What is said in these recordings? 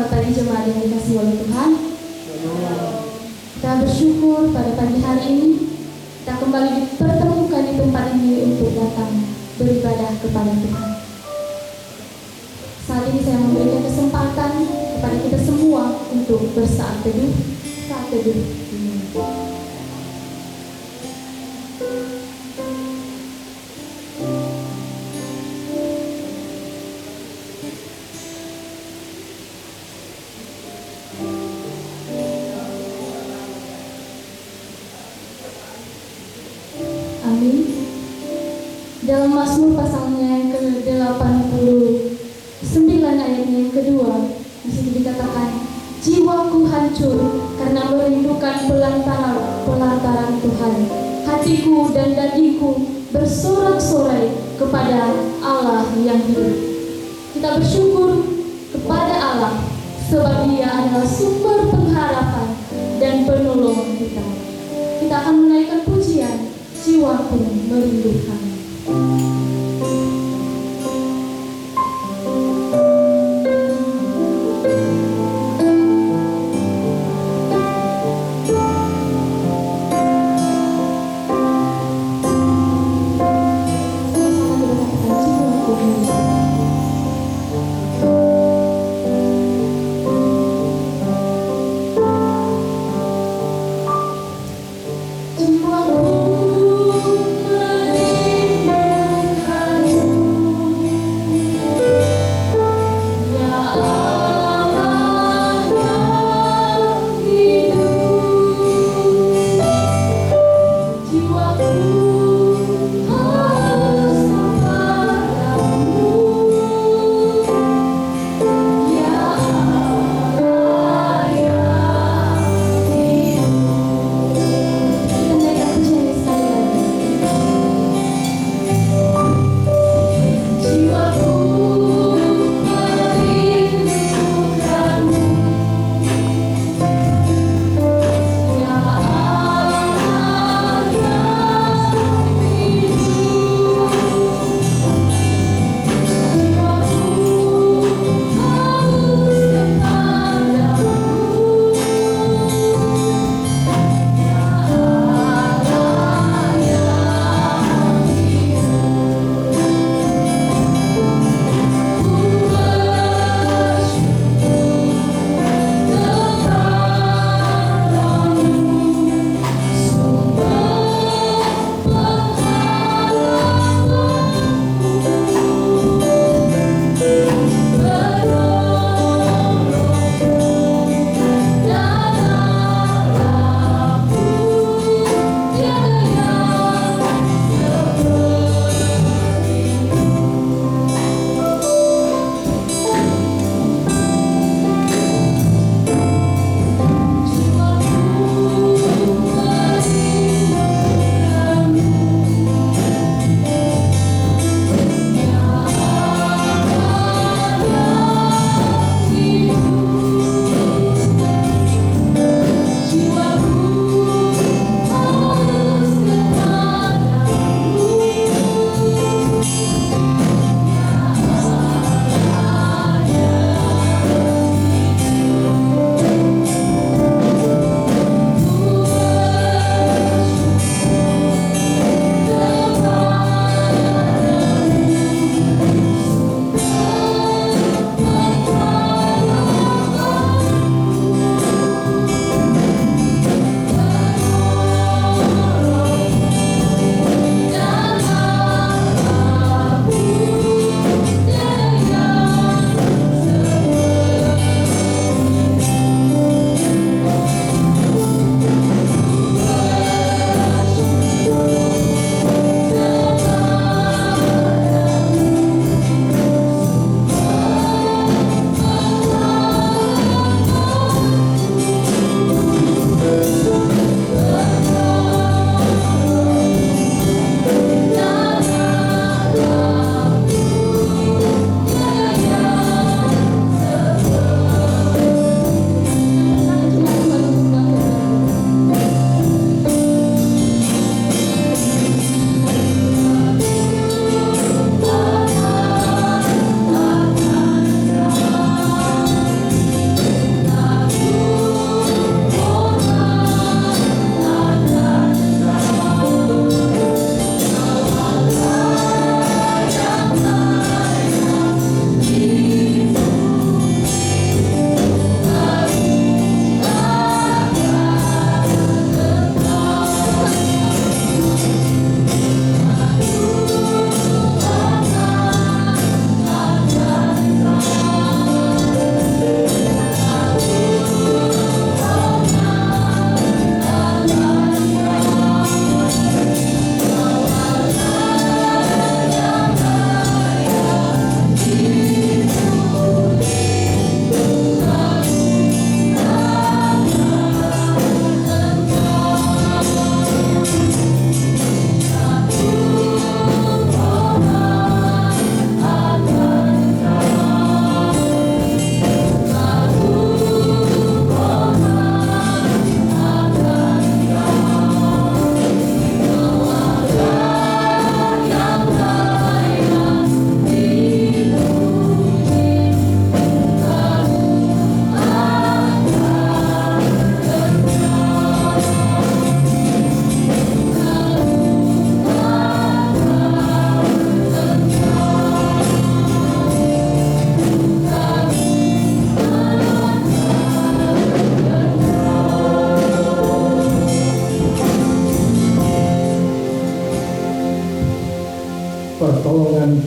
Selamat pagi jemaat yang dikasihi oleh Tuhan. Kita bersyukur pada pagi hari ini kita kembali dipertemukan di tempat ini untuk datang beribadah kepada Tuhan. Saat ini saya memberikan kesempatan kepada kita semua untuk bersaat teduh. Saat teduh ini. Amin. Dalam Mazmur pasalnya yang ke-89 ayatnya yang kedua, di situ dikatakan, jiwaku hancur karena merindukan pelantaran Tuhan. Hatiku dan dagingku bersorak-sorai kepada Allah yang hidup. Kita bersyukur kepada Allah sebab Dia adalah sumber pengharapan dan penolong kita. Kita akan menaikkan pujian, jiwaku merindukan. Jiwaku merindukan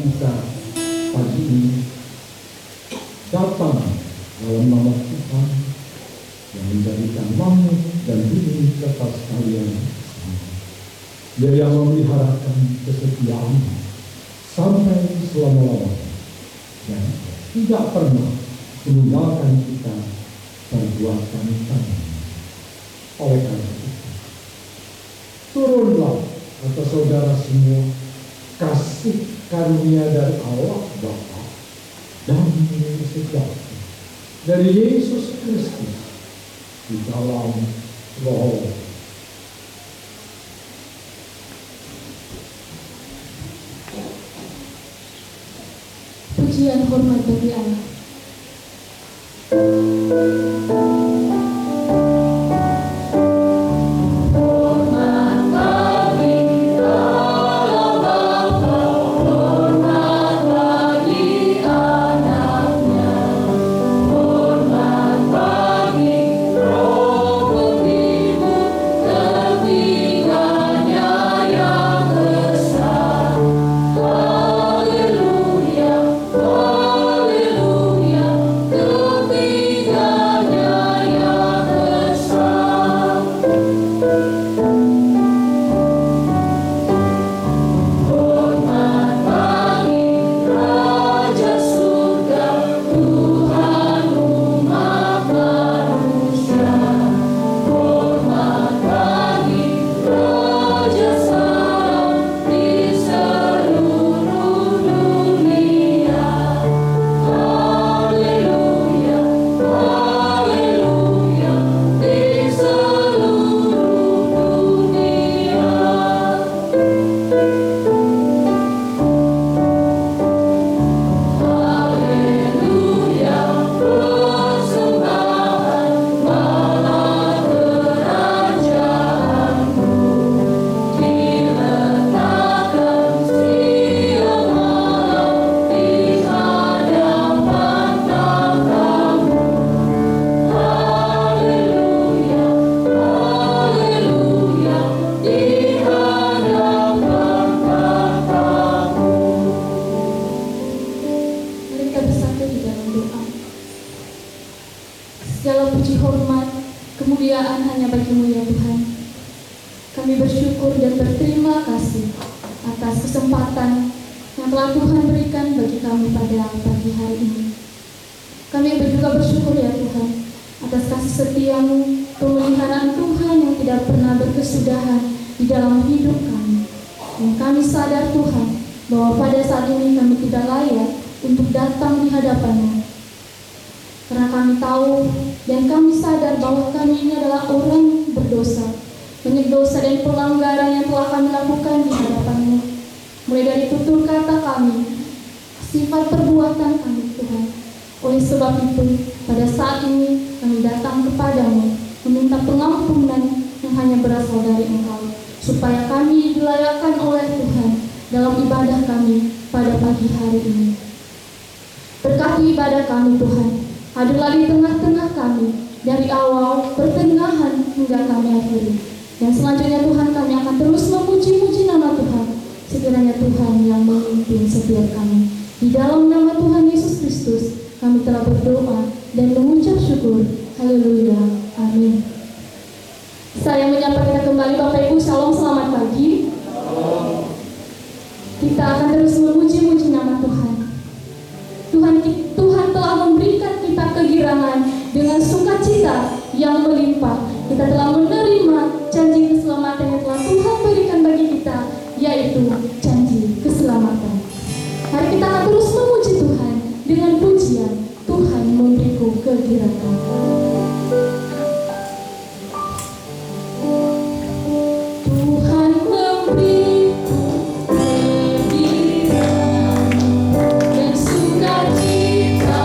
kita pagi ini datang dalam nama Tuhan yang menjadikan langit dan bumi serta sekalian. Dia yang memeliharakan kesetiaan sampai selama-lamanya dan tidak pernah meninggalkan kita perbuatan kami. Oleh karena itu, turunlah atas saudara semua kasih karunia dari Allah Bapa dan sejati dari Yesus Kristus di dalam Roh. Pujian hormat bagi Allah. Segala puji hormat, kemuliaan hanya bagi-Mu ya Tuhan. Kami bersyukur dan berterima kasih atas kesempatan yang telah Tuhan berikan bagi kami pada pagi hari ini. Kami juga bersyukur ya Tuhan atas kasih setia-Mu, pemeliharaan Tuhan yang tidak pernah berkesudahan di dalam hidup kami. Dan kami sadar Tuhan bahwa pada saat ini kami tidak layak untuk datang di hadapan-Mu. Karena kami tahu dan kami sadar bahwa kami ini adalah orang berdosa, banyak dosa dan pelanggaran yang telah kami lakukan di hadapan-Mu. Mulai dari tutur kata kami, sifat perbuatan kami Tuhan. Oleh sebab itu, pada saat ini kami datang kepadamu, meminta pengampunan yang hanya berasal dari Engkau, supaya kami dilayakkan oleh Tuhan dalam ibadah kami pada pagi hari ini. Berkati ibadah kami Tuhan, hadirlah di tengah-tengah kami, dari awal, pertengahan, hingga kami akhiri. Dan selanjutnya Tuhan kami akan terus memuji-muji nama Tuhan, sekiranya Tuhan yang memimpin setiap kami. Di dalam nama Tuhan Yesus Kristus, kami telah berdoa dan mengucap syukur. Haleluya. Amin. Saya menyapa kita kembali Bapak Ibu. Shalom, selamat pagi. Kita akan terus memuji-muji nama Tuhan. Tuhan telah memberikan kita kegirangan dengan sukacita yang melimpah. Kita telah menerima janji keselamatan yang telah Tuhan berikan bagi kita, yaitu janji keselamatan. Mari kita akan terus memuji Tuhan dengan pujian, Tuhan memberiku kegirangan. Tuhan memberiku kegirangan dan sukacita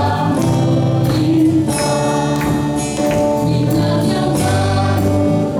melimpah. Ingat yang baru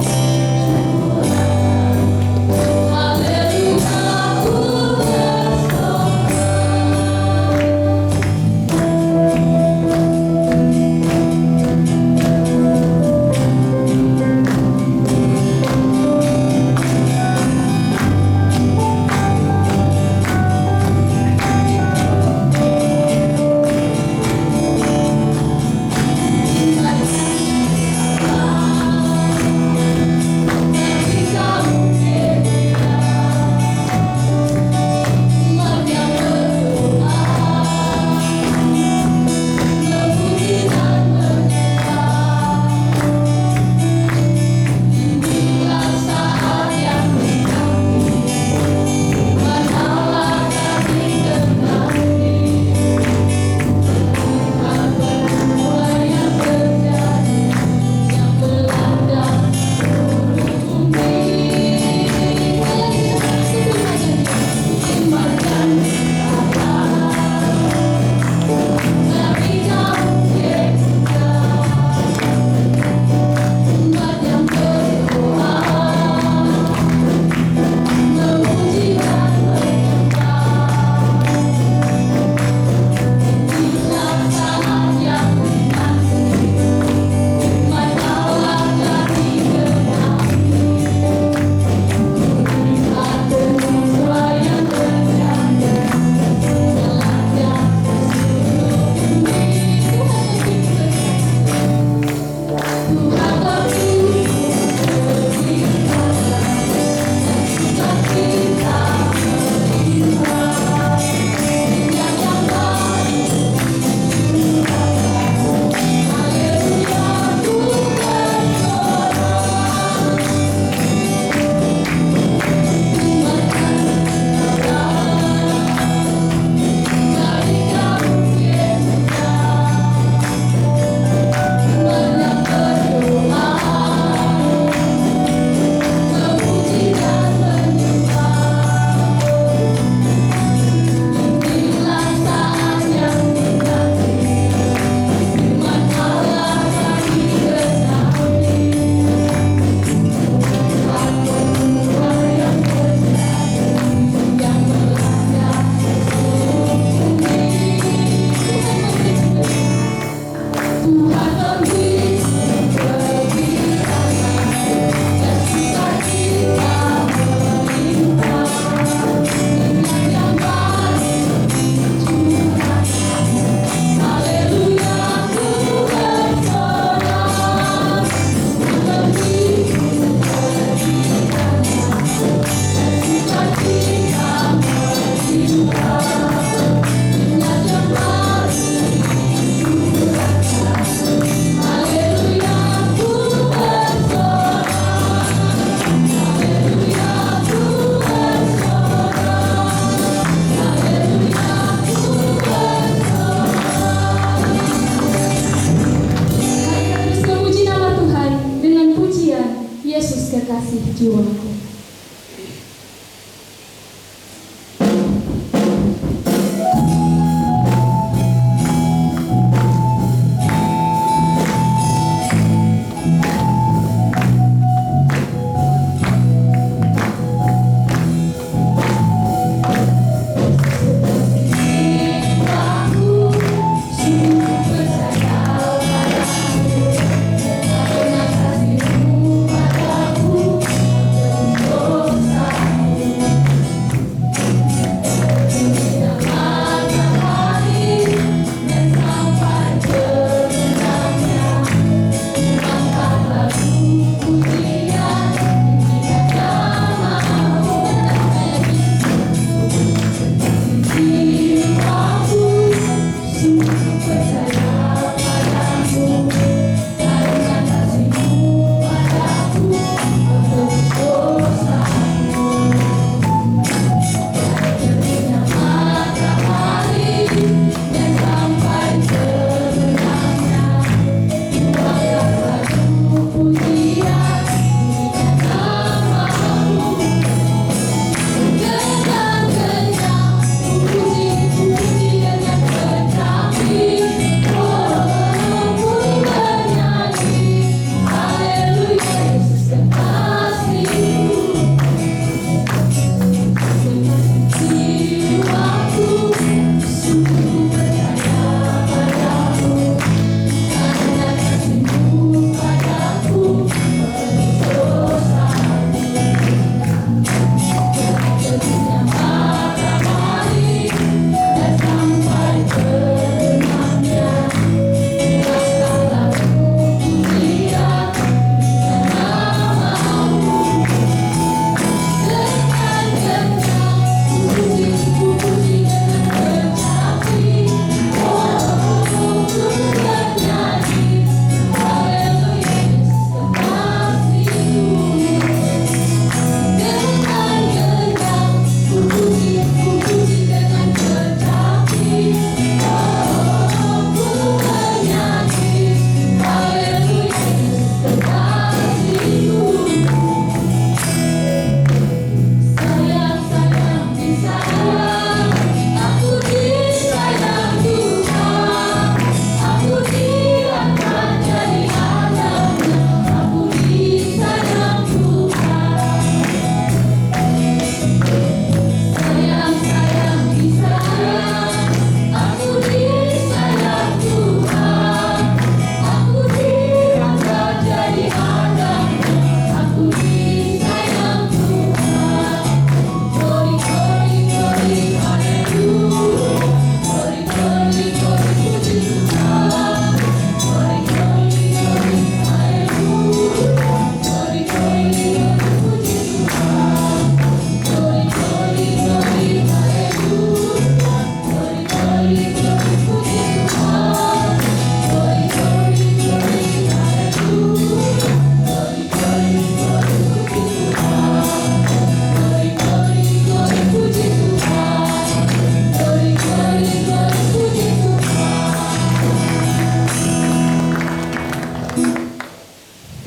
kasih jiwaku.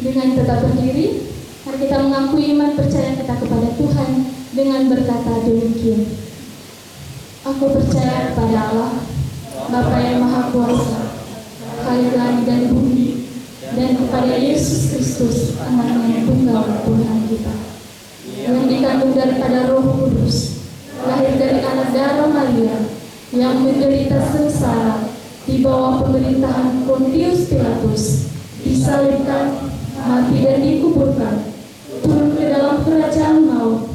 Dengan tetap berdiri, mari kita mengakui iman percaya kita kepada Tuhan dengan berkata demikian. Aku percaya kepada Allah, Bapa yang Maha Kuasa, Khalik langit dan bumi, dan kepada Yesus Kristus, Anak yang tunggal Tuhan kita, yang dikandung daripada Roh Kudus, lahir dari anak darah Maria, yang menderita sengsara di bawah pemerintahan Pontius Pilatus, disalibkan, mati dan dikuburkan, turun ke dalam kerajaan maut,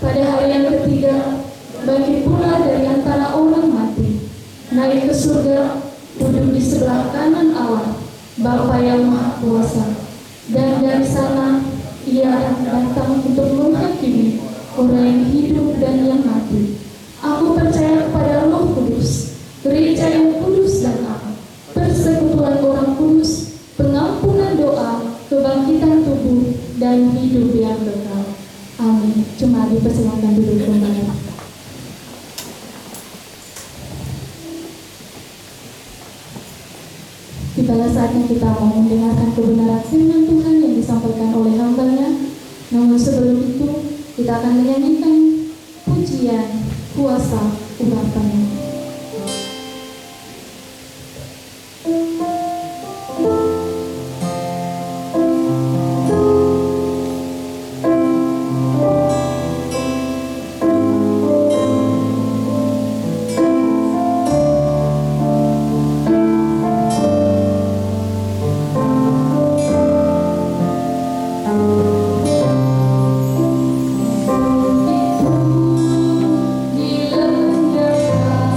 pada hari yang ketiga bangkit pula dari antara orang mati, naik ke surga, duduk di sebelah kanan Allah, Bapa yang Maha Kuasa, dan dari sana Ia akan datang untuk menghakimi orang yang hidup dan yang mati. Aku percaya kepada Roh Kudus, gereja yang kudus dan am, persekutuan orang kudus, pengampunan doa, kebangkitan tubuh, dan hidup yang kekal. Amin. Cuma dipersilakan duduk kembali. Tibalah saatnya kita mau mendengarkan kebenaran firman Tuhan yang disampaikan oleh hamba-Nya. Namun sebelum itu, kita akan menyanyikan pujian kuasa urapannya. Dilenyapkan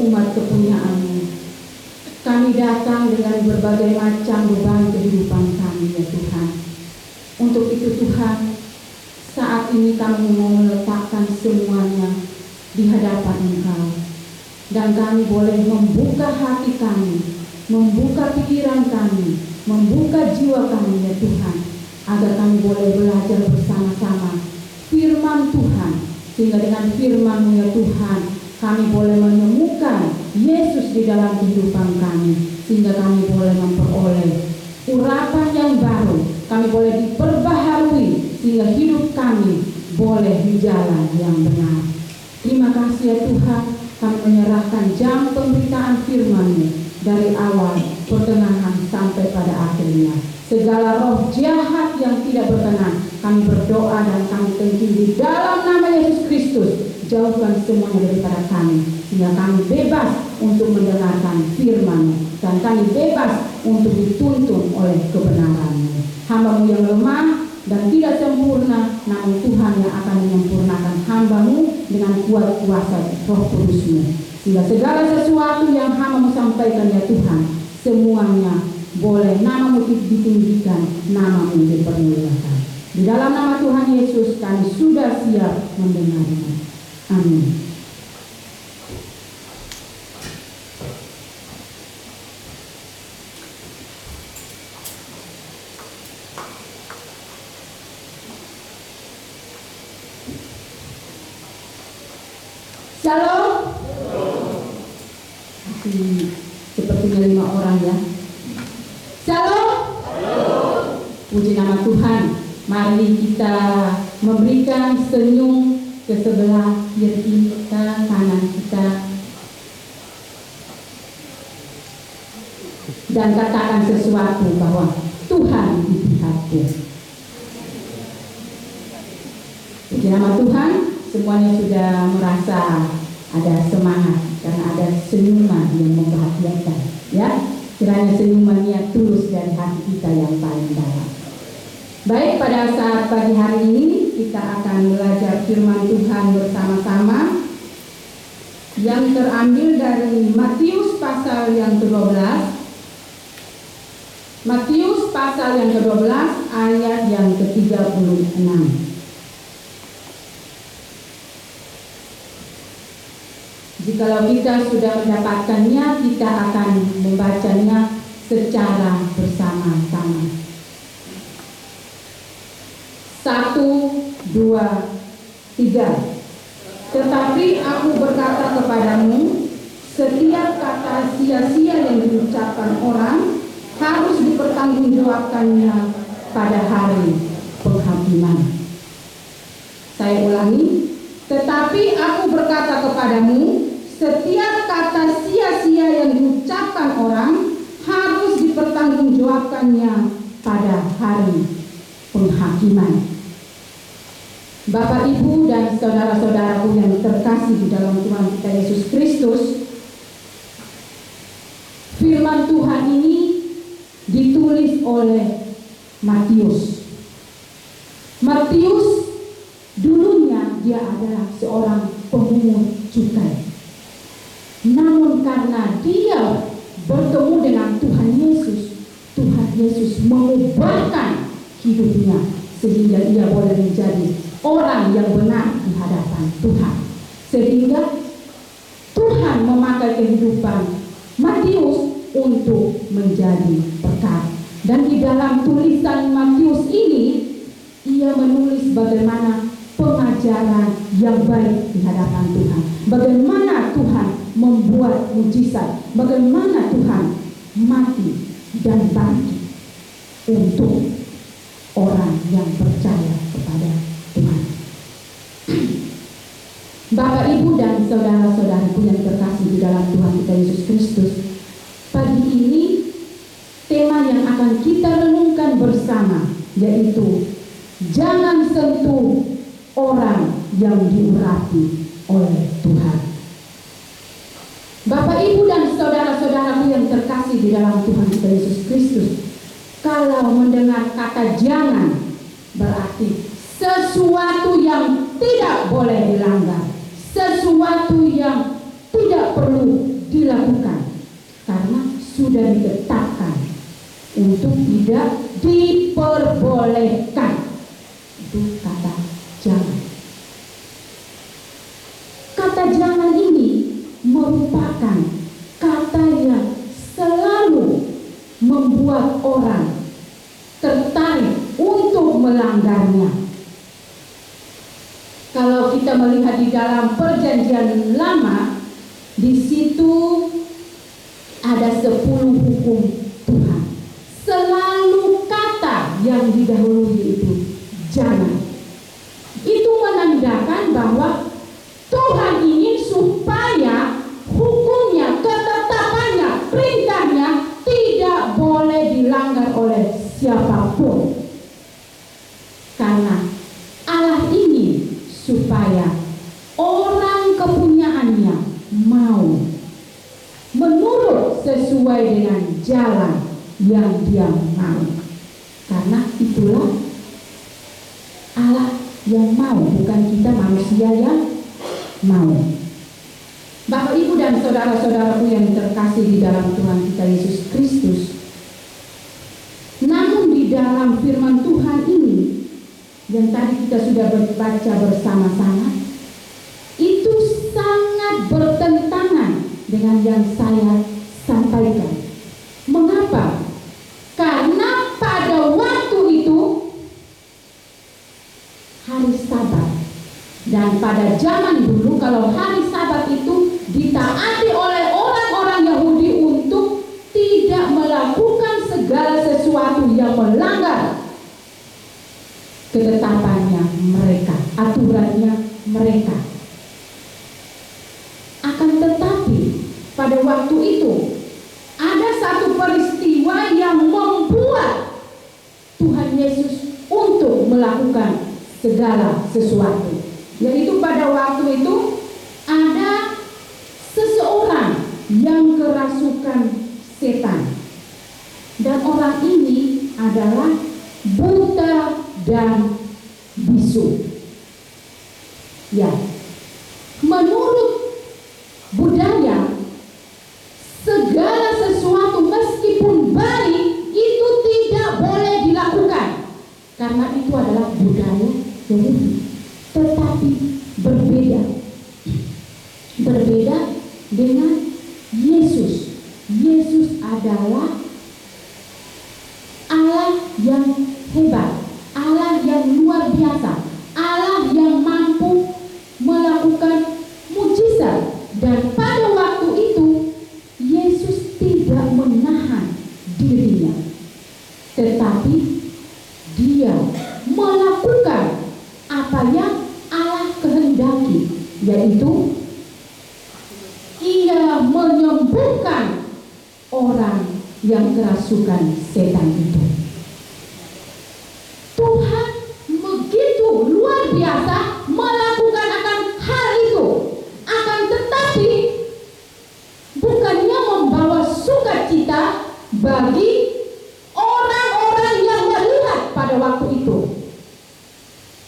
umat kepunyaan-Mu. Kami datang dengan berbagai macam beban kehidupan kami ya Tuhan. Untuk itu Tuhan, saat ini kami mau meletakkan semuanya di hadapan Engkau. Dan kami boleh membuka hati kami, membuka pikiran kami, membuka jiwa kami ya Tuhan, agar kami boleh belajar bersama-sama firman Tuhan, sehingga dengan firman-Mu ya Tuhan kami boleh menemukan Yesus di dalam kehidupan kami, sehingga kami boleh memperoleh urapan yang baru, kami boleh diperbaharui sehingga hidup kami boleh di jalan yang benar. Terima kasih ya Tuhan, kami menyerahkan jam pemberitaan firman-Mu dari awal, pertengahan sampai pada akhirnya. Segala roh jahat yang tidak berkenan, kami berdoa dan kami tengking di dalam nama Yesus Kristus, jauhkan semuanya daripada kami, sehingga kami bebas untuk mendengarkan firman-Mu, dan kami bebas untuk dituntun oleh kebenaran-Mu. Hamba-Mu yang lemah dan tidak sempurna, namun Tuhan yang akan menyempurnakan hamba-Mu dengan kuat kuasa Roh Kudus-Mu, sehingga segala sesuatu yang hamba-Mu sampaikan ya Tuhan, semuanya boleh nama-Mu ditinggikan, nama-Mu dipermuliakan. Di dalam nama Tuhan Yesus kami sudah siap mendengarnya. Amin. Shalom. Sepertinya 5 orang ya. Shalom. Puji nama Tuhan. Mari kita memberikan senyum ke sebelah kiri kita, kanan kita, dan katakan sesuatu bahwa Tuhan di pihakku. Puji nama Tuhan. Semuanya sudah merasa ada semangat karena ada senyuman yang membahagiakan, ya. Kiranya senyuman yang tulus dari hati kita yang paling dalam. Baik, pada saat pagi hari ini kita akan belajar firman Tuhan bersama-sama yang terambil dari Matius pasal yang ke-12. Matius pasal yang ke-12 ayat yang ke-36. Jikalau kita sudah mendapatkannya, kita akan membacanya secara bersama-sama. 1, 2, 3. Tetapi aku berkata kepadamu, setiap kata sia-sia yang diucapkan orang harus dipertanggungjawabkannya pada hari penghakiman. Saya ulangi, tetapi aku berkata kepadamu, setiap kata sia-sia yang diucapkan orang harus dipertanggungjawabkannya pada hari penghakiman. Bapak, Ibu, dan saudara-saudaraku yang terkasih di dalam Tuhan kita Yesus Kristus, firman Tuhan ini ditulis oleh Matius. Matius dulunya dia adalah seorang pemungut cukai. Namun karena dia bertemu dengan Tuhan Yesus mengubahkan hidupnya sehingga dia boleh menjadi orang yang benar di hadapan Tuhan. Sehingga Tuhan memakai kehidupan Matius untuk menjadi berkat. Dan di dalam tulisan Matius ini, ia menulis bagaimana pengajaran yang baik di hadapan Tuhan. Bagaimana Tuhan membuat mujizat. Bagaimana Tuhan mati dan bangkit untuk orang yang percaya kepada Tuhan. Bapak, Ibu, dan saudara-saudaraku yang terkasih di dalam Tuhan kita Yesus Kristus, pagi ini tema yang akan kita renungkan bersama yaitu jangan sentuh orang yang diurapi oleh Tuhan. Bapak, Ibu, dan saudara-saudaraku yang terkasih di dalam Tuhan kita Yesus Kristus, kalau mendengar kata jangan, berarti sesuatu yang tidak boleh dilanggar, sesuatu yang tidak perlu ditetapkan untuk tidak diperbolehkan. Itu kata jangan. Kata jangan ini merupakan kata yang selalu membuat orang tertarik untuk melanggarnya. Kalau kita melihat di dalam Perjanjian Lama, di situ ada 10 hukum Tuhan. Selalu kata yang didahului itu jangan. Itu menandakan bahwa Tuhan ingin supaya hukumnya, ketetapannya, perintahnya tidak boleh dilanggar oleh siapapun. Karena Allah ingin supaya orang kepunyaannya mau menurut sesuai dengan jalan yang dia mau. Karena itulah Allah yang mau, bukan kita manusia yang mau. Bapak, Ibu, dan saudara-saudaraku yang terkasih di dalam Tuhan kita Yesus Kristus, namun di dalam firman Tuhan ini yang tadi kita sudah baca bersama-sama, itu sangat bertentangan dengan yang saya sampaikan. Mengapa? Karena pada waktu itu hari Sabat, dan pada zaman dulu kalau hari Sabat itu ditaati oleh orang-orang Yahudi untuk tidak melakukan segala sesuatu yang melanggar ketetapannya mereka, aturannya mereka. Akan tetapi pada waktu itu ada satu peristiwa yang membuat Tuhan Yesus untuk melakukan segala sesuatu, yaitu pada waktu itu ada seseorang yang kerasukan setan, dan orang ini adalah buta dan bisu. Ya, menurut budaya, segala sesuatu meskipun baik itu tidak boleh dilakukan, karena itu adalah budaya Yahudi. Tetapi berbeda dengan Yesus. Yesus adalah Allah yang hebat, Allah yang luar biasa, Allah yang mampu melakukan mujizat. Dan pada waktu itu Yesus tidak menahan dirinya, tetapi dia melakukan apa yang Allah kehendaki, yaitu ia menyembuhkan orang yang kerasukan setan itu. Tuhan begitu luar biasa melakukan akan hal itu. Akan tetapi bukannya membawa sukacita bagi orang-orang yang melihat pada waktu itu,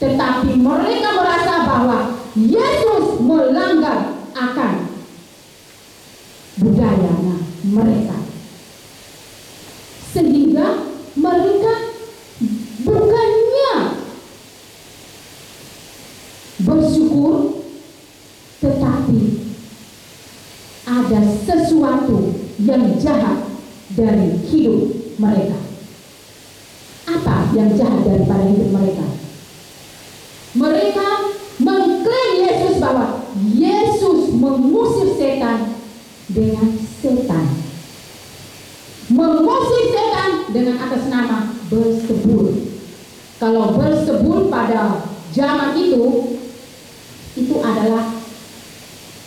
tetapi mereka merasa bahwa Yesus melanggar akan budayanya mereka, sehingga mereka bukannya bersyukur, tetapi ada sesuatu yang jahat dari hidup mereka. Apa yang jahat daripada hidup mereka? Mereka mengklaim Yesus bahwa Yesus mengusir setan dengan setan, mengusir setan dengan atas nama Beelzebul. Kalau Beelzebul pada zaman itu adalah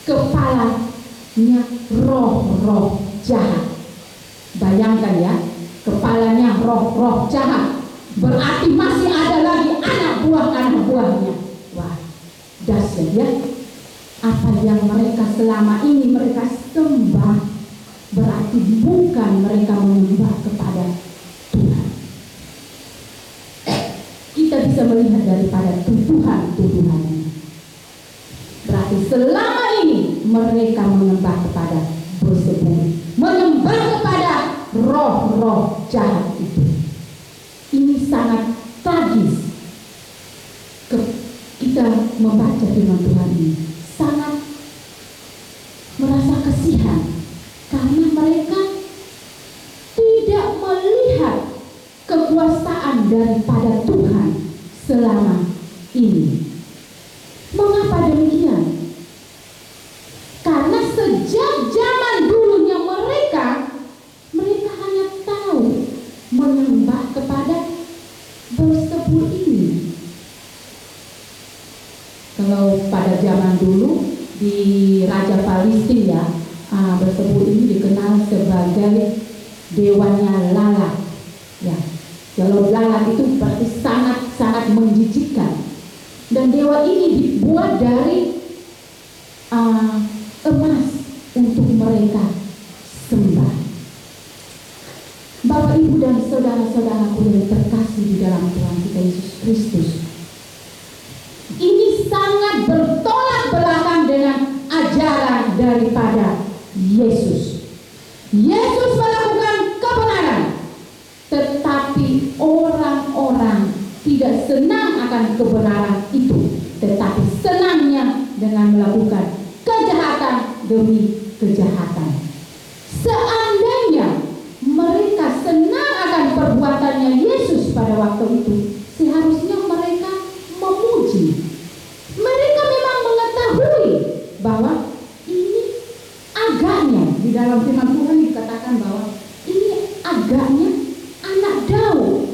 kepalanya roh-roh jahat. Bayangkan ya, kepalanya roh-roh jahat, berarti masih ada lagi anak buahnya. Wah, dahsyat ya. Apa yang mereka selama ini mereka sembah, berarti bukan mereka menyembah kepada Tuhan. Kita bisa melihat daripada tuduhan-tuduhan ini. Berarti selama ini mereka menyembah kepada Beelzebul, menyembah kepada roh jahat itu. Ini sangat tragis. Kita membaca firman Tuhan ini sangat merasa kasihan karena mereka tidak melihat kekuasaan daripada Tuhan selama ini. Mengapa demikian? Karena sejak zaman dulunya mereka hanya tahu menyembah kepada Beelzebul ini. Kalau pada zaman dulu di Raja Palestina ya, Beelzebul ini dikenal sebagai dewanya lalat. Ya, kalau lalat itu berarti sangat menjijikkan. Dan dewa ini dibuat dari emas untuk mereka sembah. Bapak, Ibu, dan saudara-saudaraku yang terkasih di dalam Tuhan kita Yesus Kristus, ini sangat bertolak belakang dengan ajaran daripada Yesus. Yesus melakukan kebenaran, tetapi orang-orang tidak senang akan kebenaran itu, tetapi senangnya dengan melakukan kejahatan demi kejahatan. Seandainya mereka senang akan perbuatannya Yesus pada waktu itu, seharusnya mereka memuji. Mereka memang mengetahui bahwa ini agaknya, di dalam firman Tuhan dikatakan bahwa ini agaknya anak Daud.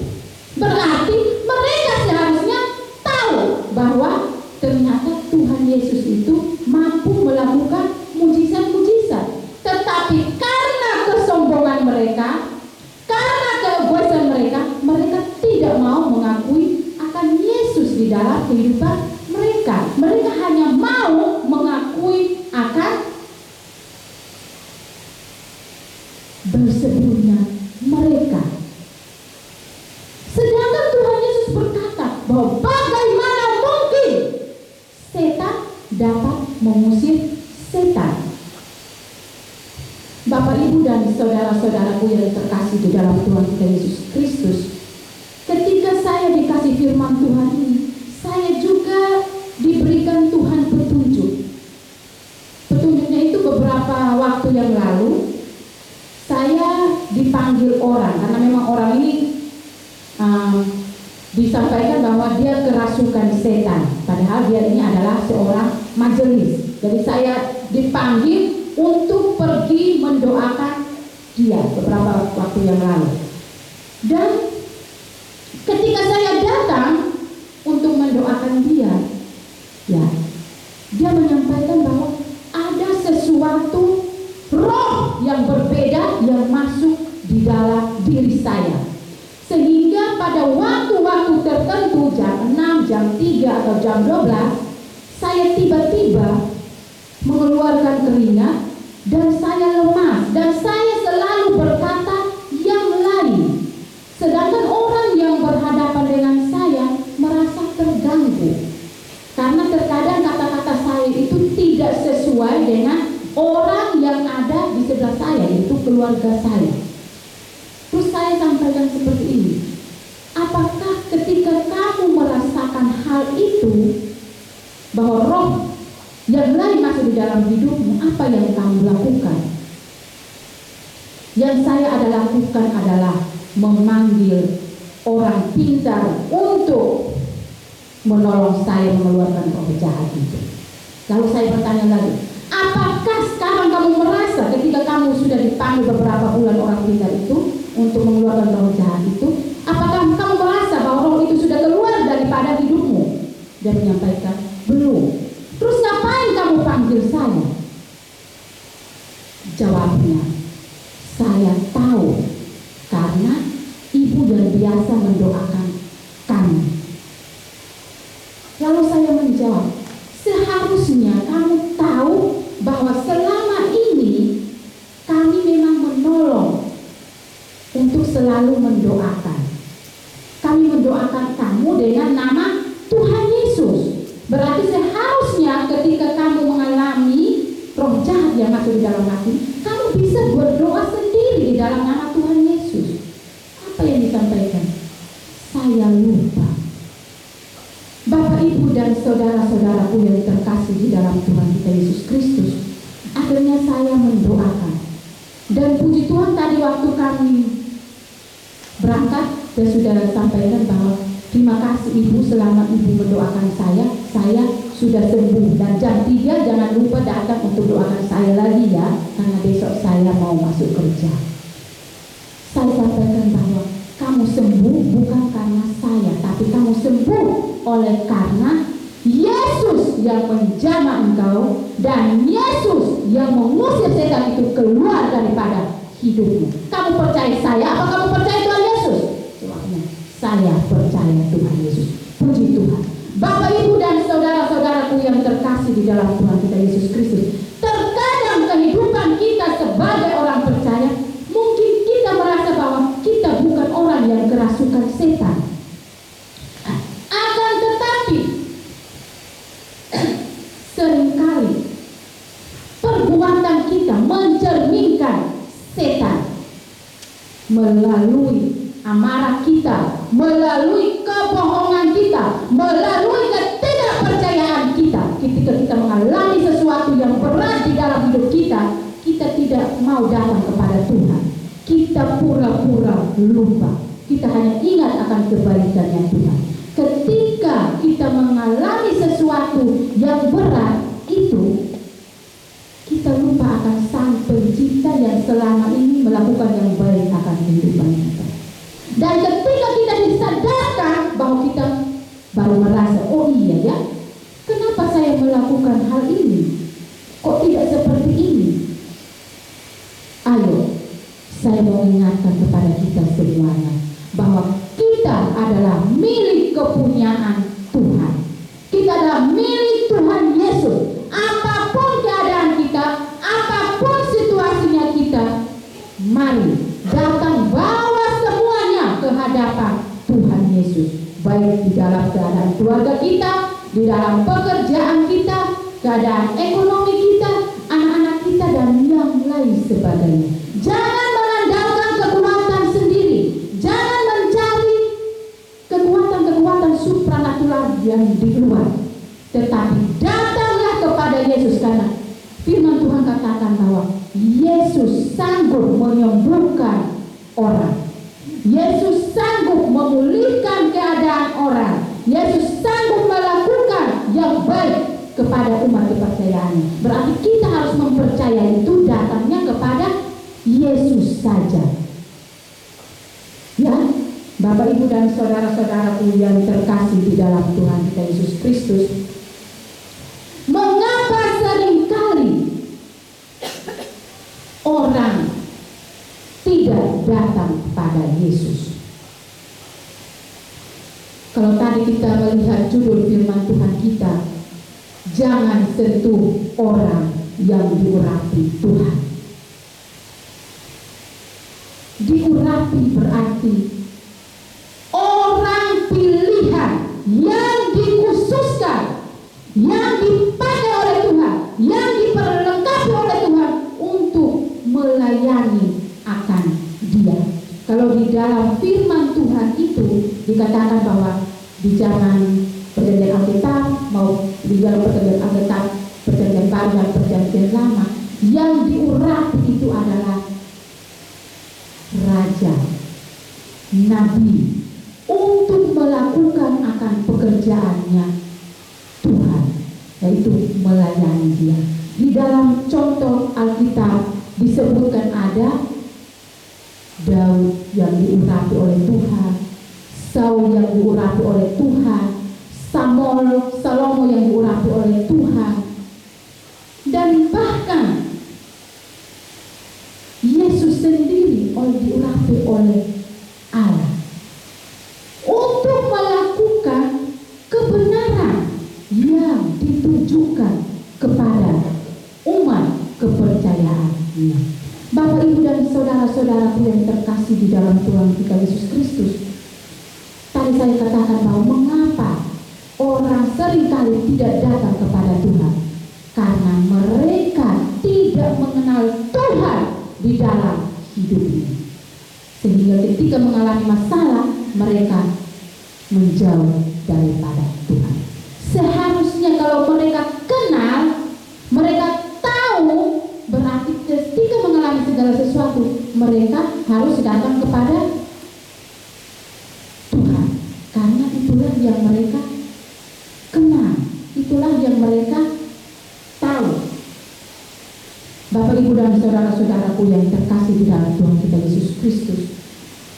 Berarti mereka seharusnya tahu bahwa ternyata Tuhan Yesus itu mampu melakukan mujizat-mujizat. Tetapi karena kesombongan mereka, karena keegoisan mereka tidak mau mengakui akan Yesus di dalam kehidupan mereka. Mereka hanya mau mengakui akan Beelzebulnya mereka. Sedangkan Tuhan Yesus berkata bahwa bagaimana mungkin setan dapat mengusir setan. Bapak, Ibu, dan saudara-saudaraku yang terkasih di dalam Tuhan kita Yesus Kristus, ketika saya dikasih firman Tuhan ini, saya juga diberikan Tuhan petunjuk. Petunjuknya itu beberapa waktu yang lalu saya dipanggil orang, karena memang orang ini disampaikan bahwa dia kerasukan setan, padahal dia ini adalah seorang majelis. Jadi saya dipanggil untuk pergi mendoakan dia beberapa waktu yang lalu. Dan ketika saya datang untuk mendoakan dia, ya, dia menyampaikan bahwa ada sesuatu roh yang berbeda yang masuk di dalam diri saya. Sehingga pada waktu-waktu tertentu, jam 6, jam 3, atau jam 12, saya tiba-tiba mengeluarkan keringat dan saya lemas dan saya selalu berkata yang lain. Sedangkan orang yang berhadapan dengan saya merasa terganggu. Karena terkadang kata-kata saya itu tidak sesuai dengan orang yang ada di sebelah saya, yaitu keluarga saya. Terus saya sampaikan seperti ini. Apakah ketika kamu merasakan hal itu, bahwa roh yang lain masuk di dalam hidupmu, apa yang kamu lakukan? Yang saya lakukan adalah memanggil orang pintar untuk menolong saya mengeluarkan roh jahat itu. Lalu saya bertanya lagi, apakah sekarang kamu merasa ketika kamu sudah dipanggil beberapa bulan orang pintar itu untuk mengeluarkan roh jahat itu, apakah kamu merasa bahwa roh itu sudah keluar daripada hidupmu? Dan menyampaikan, belum. Terus ngapain kamu panggil saya? Jawabnya, saya tahu karena ibu yang biasa mendoakan kamu. Lalu saya menjawab, seharusnya kamu tahu bahwa selama ini kami memang menolong untuk selalu mendoakan. Kami mendoakan kamu dengan nama Tuhan Yesus. Berarti seharusnya ketika kamu mengalami roh jahat yang masuk di dalam hati, kamu bisa akhirnya saya mendoakan. Dan puji Tuhan tadi waktu kami berangkat, saya sudah sampaikan bahwa terima kasih Ibu, selama Ibu mendoakan saya sudah sembuh. Dan jam 3 jangan lupa datang untuk doakan saya lagi ya, karena besok saya mau masuk kerja. Saya sampaikan bahwa kamu sembuh bukan karena saya, tapi kamu sembuh oleh karena Yesus yang menjamah engkau, dan Yesus yang mengusir setan itu keluar daripada hidupmu. Kamu percaya saya? Apa kamu percaya Tuhan Yesus? Jawabnya, saya percaya Tuhan Yesus. Puji Tuhan. Bapak, Ibu, dan saudara-saudaraku yang terkasih di dalam Tuhan kita Yesus Kristus, terkadang kehidupan kita sebagai orang percaya, mungkin kita merasa bahwa kita bukan orang yang kerasukan setan. Akan tetapi seringkali perbuatan kita mencerminkan setan melalui amarah kita, melalui kebohongan kita, melalui ketidakpercayaan kita. Ketika kita mengalami sesuatu yang berat di dalam hidup kita, kita tidak mau datang kepada Tuhan. Kita pura-pura lupa. Kita hanya ingat akan kebaikannya Tuhan. Ketika kita mengalami sesuatu yang berat itu, kita lupa akan Sang Pencipta yang selama ini melakukan yang baik akan kehidupan kita. Dan ketika kita disadarkan bahwa kita baru merasa, oh iya ya, kenapa saya melakukan hal ini? Kok tidak seperti ini? Ayo, saya mau ingatkan kepada kita semuanya bahwa kita adalah milik kepunyaan Tuhan. Kita adalah milik Tuhan Yesus. Apapun keadaan kita, apapun situasinya kita, mari datang bawa semuanya ke hadapan Tuhan Yesus. Baik di dalam keadaan keluarga kita, di dalam pekerjaan kita, keadaan ekonomi kita, anak-anak kita, dan yang lain sebagainya. Jangan mengandalkan kekuatan sendiri. Jangan mencari kekuatan-kekuatan supranatural yang di luar. Tetapi datanglah kepada Yesus, karena firman Tuhan katakan bahwa Yesus sanggup menyembuhkan orang. Yesus sanggup memulihkan keadaan orang. Yesus sanggup melakukan yang baik kepada umat kepercayaannya. Berarti kita harus mempercayai itu datangnya kepada Yesus saja. Ya, Bapak, Ibu, dan saudara-saudaraku yang terkasih di dalam Tuhan kita Yesus Kristus, mengapa seringkali orang tidak datang kepada Yesus? Kalau tadi kita melihat judul firman Tuhan kita, jangan sentuh orang yang diurapi Tuhan. Diurapi berarti orang pilihan yang dikhususkan, yang dipakai oleh Tuhan, yang diperlengkapi oleh Tuhan untuk melayani akan Dia. Kalau di dalam firman Tuhan itu dikatakan bahwa di zaman perjanjian Alkitab, mau di dalam perjanjian Alkitab, perjanjian baru dan perjanjian lama, yang diurapi itu adalah raja, nabi, untuk melakukan akan pekerjaannya Tuhan, yaitu melayani Dia. Di dalam contoh Alkitab disebutkan ada Daud yang diurapi oleh Tuhan, Saul yang diurapi oleh Tuhan, Salomo yang diurapi oleh Tuhan, dan bahkan Yesus sendiri diurapi oleh Allah untuk melakukan kebenaran yang ditujukan kepada umat kepercayaannya. Bapak, Ibu, dan saudara-saudaraku yang terkasih di dalam Tuhan kita Yesus Kristus, tadi saya katakan bahwa mengapa orang seringkali tidak datang kepada Tuhan, karena mereka tidak mengenal Tuhan di dalam hidupnya, sehingga ketika mengalami masalah mereka menjauh daripada Tuhan. Seharusnya kalau mereka kenal, mereka tahu sesuatu, mereka harus datang kepada Tuhan. Karena itulah yang mereka kenal, itulah yang mereka tahu. Bapak, Ibu, dan saudara-saudaraku yang terkasih di dalam Tuhan kita Yesus Kristus,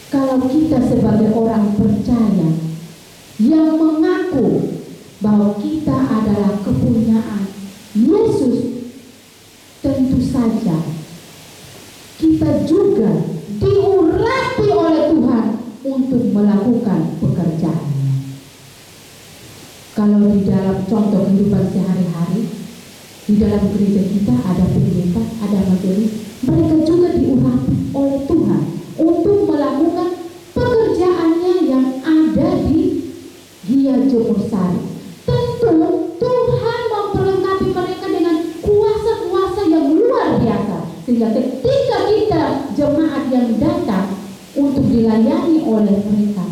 kalau kita sebagai orang percaya yang mengaku bahwa kita adalah kepunyaan Yesus, tentu saja kita juga diurapi oleh Tuhan untuk melakukan pekerjaannya. Kalau di dalam contoh kehidupan sehari-hari, di dalam gereja kita ada pendeta, ada majelis, mereka juga diurapi oleh Tuhan untuk melakukan pekerjaannya yang ada di Gia Jemur Sari. Tentu Tuhan memperlengkapi mereka dengan kuasa-kuasa yang luar biasa, sehingga ketika kita jemaat yang datang untuk dilayani oleh mereka,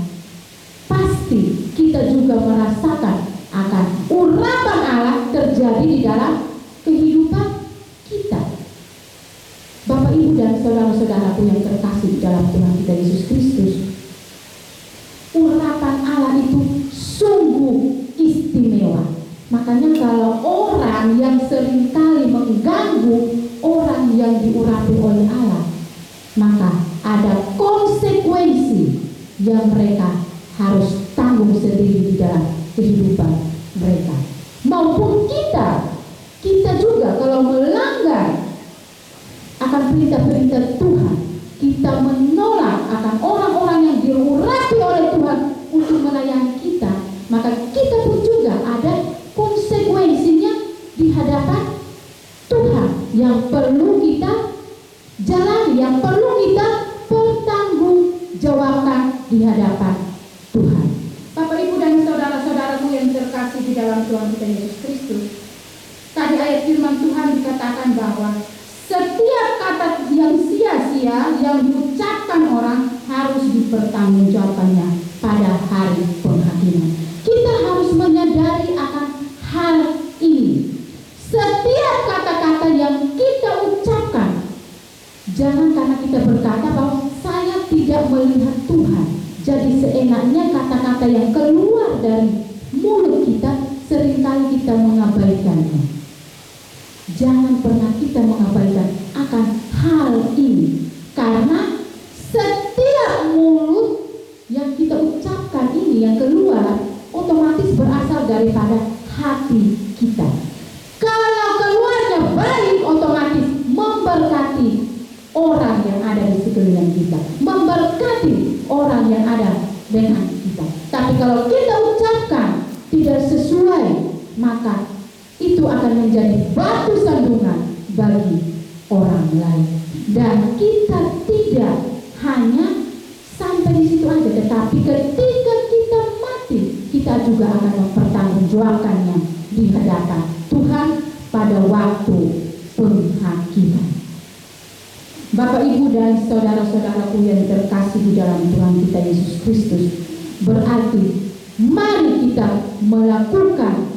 pasti kita juga merasakan akan urapan Allah terjadi di dalam kehidupan kita. Bapak, Ibu, dan saudara-saudaraku yang terkasih dalam Tuhan kita Yesus Kristus, urapan Allah itu sungguh istimewa. Makanya kalau orang yang seringkali mengganggu orang yang diurapi oleh Allah, maka ada konsekuensi yang mereka harus tanggung sendiri di dalam kehidupan mereka. Maupun kita juga kalau melanggar akan perintah-perintah Tuhan, kita menolak akan orang-orang yang diurapi oleh Tuhan untuk melayani kita, maka kita pun juga ada konsekuensinya di hadapan Tuhan yang perlu kita jalani, yang perlu kita pertanggungjawabkan di hadapan Tuhan. Bapak, Ibu, dan saudara-saudaraku yang terkasih di dalam Tuhan kita Yesus Kristus, tadi ayat firman Tuhan dikatakan bahwa setiap kata yang sia-sia yang diucapkan orang harus dipertanggungjawabkannya pada hari penghakiman. Kita harus menyadari akan hal ini. Setiap kata-kata yang kita ucapkan, jangan karena kita berkata bahwa saya tidak melihat Tuhan, jadi seenaknya kata-kata yang keluar dari mulut kita seringkali kita mengabaikannya. Jangan pernah kita mengabaikan akan hal ini, karena setiap mulut yang kita ucapkan ini yang keluar otomatis berasal daripada hati kita. Kalau keluarnya baik, otomatis memberkati orang yang ada di sekeliling kita, memberkati orang yang ada dengan kita. Tapi kalau kita ucapkan tidak sesuai, maka itu akan menjadi batu sandungan bagi orang lain. Dan kita tidak hanya sampai di situ aja, tetapi ketika kita mati, kita juga akan mempertanggungjawabkannya di hadapan Tuhan pada waktu penghakiman. Bapak, Ibu, dan saudara-saudaraku yang terkasih di dalam Tuhan kita Yesus Kristus, berarti mari kita melakukan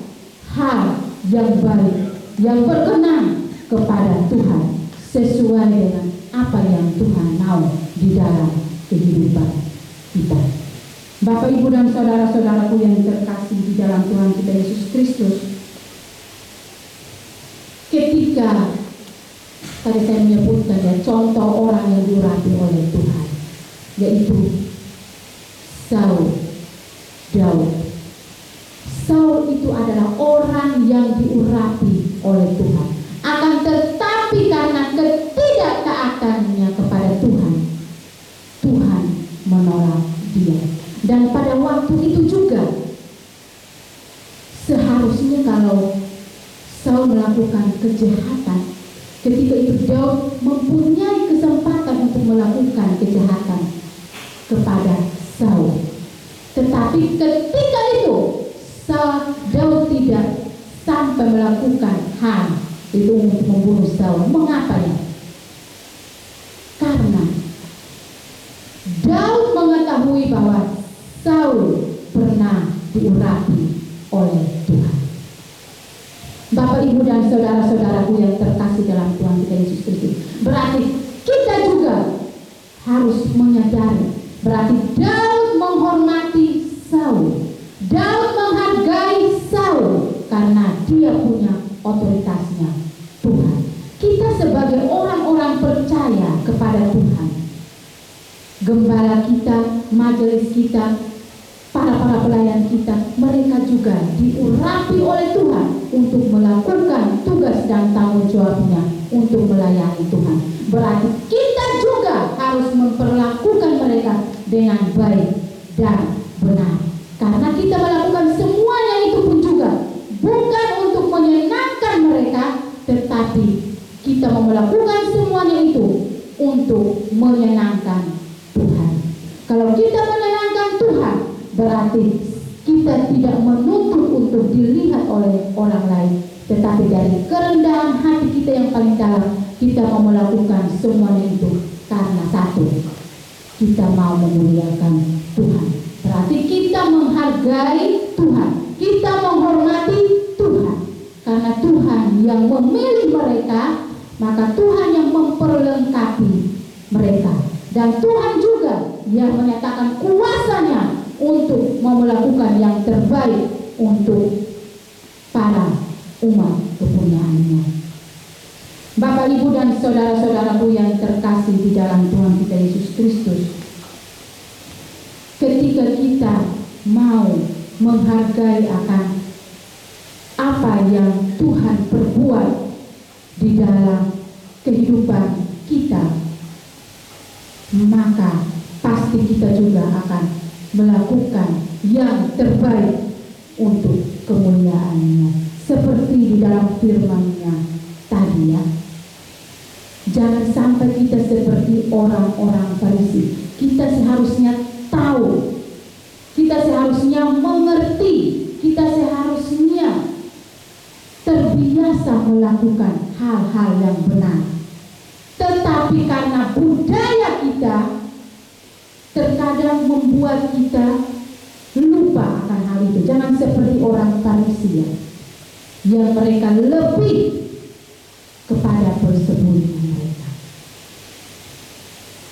hal yang baik, yang berkenan kepada Tuhan, sesuai dengan apa yang Tuhan mau di dalam kehidupan kita. Bapak, Ibu, dan saudara-saudaraku yang terkasih di dalam Tuhan kita Yesus Kristus, ketika tadi saya menyebutkan ya, contoh orang yang diurapi oleh Tuhan, yaitu Daud. Saul itu adalah orang yang diurapi oleh Tuhan. Akan tetapi karena ketidaktaatannya kepada Tuhan, Tuhan menolak dia. Dan pada waktu itu juga seharusnya kalau Saul melakukan kejahatan, ketika itu Daud mempunyai kesempatan untuk melakukan kejahatan kepada Saul. Tetapi ketika itu Daud tidak sampai melakukan hal itu untuk membunuh Saul. Mengapa ya? Karena Daud mengetahui bahwa Saul pernah diurapi oleh Tuhan. Bapak, Ibu, dan saudara-saudaraku yang terkasih dalam Tuhan kita Yesus Kristus, berarti kita juga harus menyadari, berarti Daud menghormati Saul. Daud menghargai Saul karena dia punya otoritasnya Tuhan. Kita sebagai orang-orang percaya kepada Tuhan, gembala kita, majelis kita, para pelayan kita, mereka juga diurapi oleh Tuhan untuk melakukan tugas dan tanggung jawabnya untuk melayani Tuhan. Berarti kita juga harus memperlakukan mereka dengan baik dan benar. Karena kita melakukan semuanya itu pun juga bukan untuk menyenangkan mereka, tetapi kita mau melakukan semuanya itu untuk menyenangkan Tuhan. Kalau kita menyenangkan Tuhan, berarti kita tidak menuntut untuk dilihat oleh orang lain, tetapi dari kerendahan hati kita yang paling dalam, kita mau melakukan semuanya itu karena satu, kita mau memuliakan Tuhan. Berarti kita menghargai Tuhan, kita menghormati Tuhan. Karena Tuhan yang memilih mereka, maka Tuhan yang memperlengkapi mereka. Dan Tuhan juga yang menyatakan kuasanya untuk mau melakukan yang terbaik untuk para umat kepunyaannya. Bapak, Ibu, dan saudara-saudaraku yang terkasih di dalam Tuhan kita Yesus Kristus, ketika kita mau menghargai akan apa yang Tuhan perbuat di dalam kehidupan kita, maka pasti kita juga akan melakukan yang terbaik untuk kemuliaan-Nya. Seperti di dalam firman-Nya tadi ya. Jangan sampai kita seperti orang-orang Farisi. Kita seharusnya tahu, kita seharusnya mengerti, kita seharusnya terbiasa melakukan hal-hal yang benar. Tetapi karena budaya kita terkadang membuat kita lupa akan hal itu. Jangan seperti orang Farisi ya, yang mereka lebih kepada persembunyian mereka.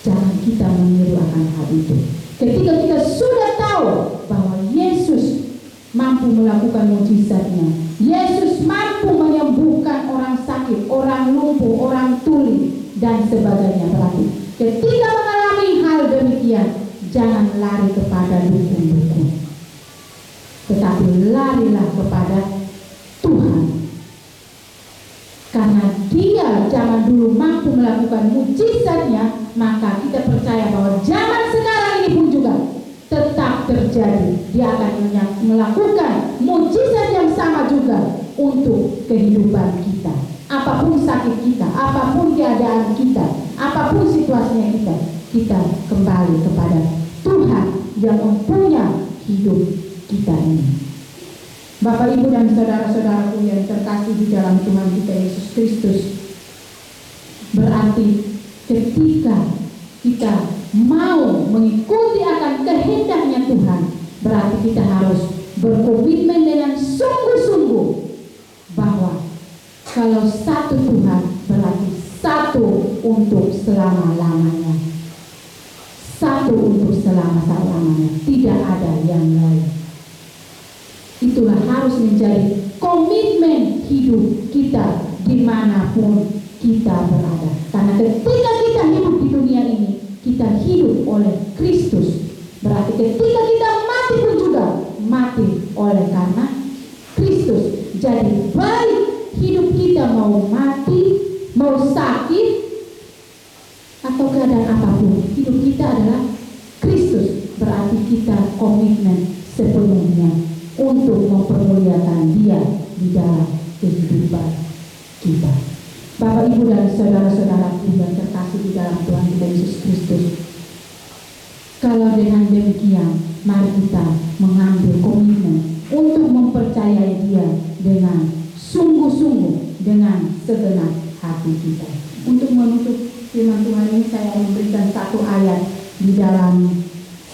Jangan kita meniru akan hal itu. Ketika kita sudah tahu bahwa Yesus mampu melakukan mujizatnya, Yesus mampu menyembuhkan orang sakit, orang lumpuh, orang tuli, dan sebagainya. Berarti ketika mengalami hal demikian, jangan lari kepada dukun-dukun, tetapi larilah kepada Tuhan. Karena Dia zaman dulu mampu melakukan mujizatnya, maka kita percaya bahwa zaman sekarang ini pun juga tetap terjadi. Dia akan melakukan mujizat yang sama juga untuk kehidupan kita. Apapun sakit kita, apapun keadaan kita, apapun situasinya kita kembali kepada Tuhan yang mempunyai hidup kita ini. Bapak, Ibu, dan saudara-saudaraku yang terkasih di dalam Tuhan kita Yesus Kristus, berarti ketika kita mau mengikuti akan kehendaknya Tuhan, berarti kita harus berkomitmen dengan sungguh-sungguh bahwa kalau satu Tuhan berarti satu untuk selama-lamanya, satu untuk selama-lamanya, tidak ada yang lain. Itulah harus menjadi komitmen hidup kita dimanapun kita berada. Karena ketika kita hidup di dunia ini, kita hidup oleh Kristus. Berarti ketika kita mati pun juga mati oleh karena Kristus. Jadi baik hidup kita mau mati, mau sakit, atau keadaan apapun, hidup kita adalah Kristus. Berarti kita komitmen sepenuhnya untuk mempermuliakan Dia di dalam kehidupan kita. Bapak, Ibu, dan saudara-saudaraku yang terkasih di dalam Tuhan kita Yesus Kristus, kalau dengan demikian, mari kita mengambil komitmen untuk mempercayai Dia dengan sungguh-sungguh, dengan segenap hati kita. Untuk menutup firman Tuhan ini, saya memberikan satu ayat di dalam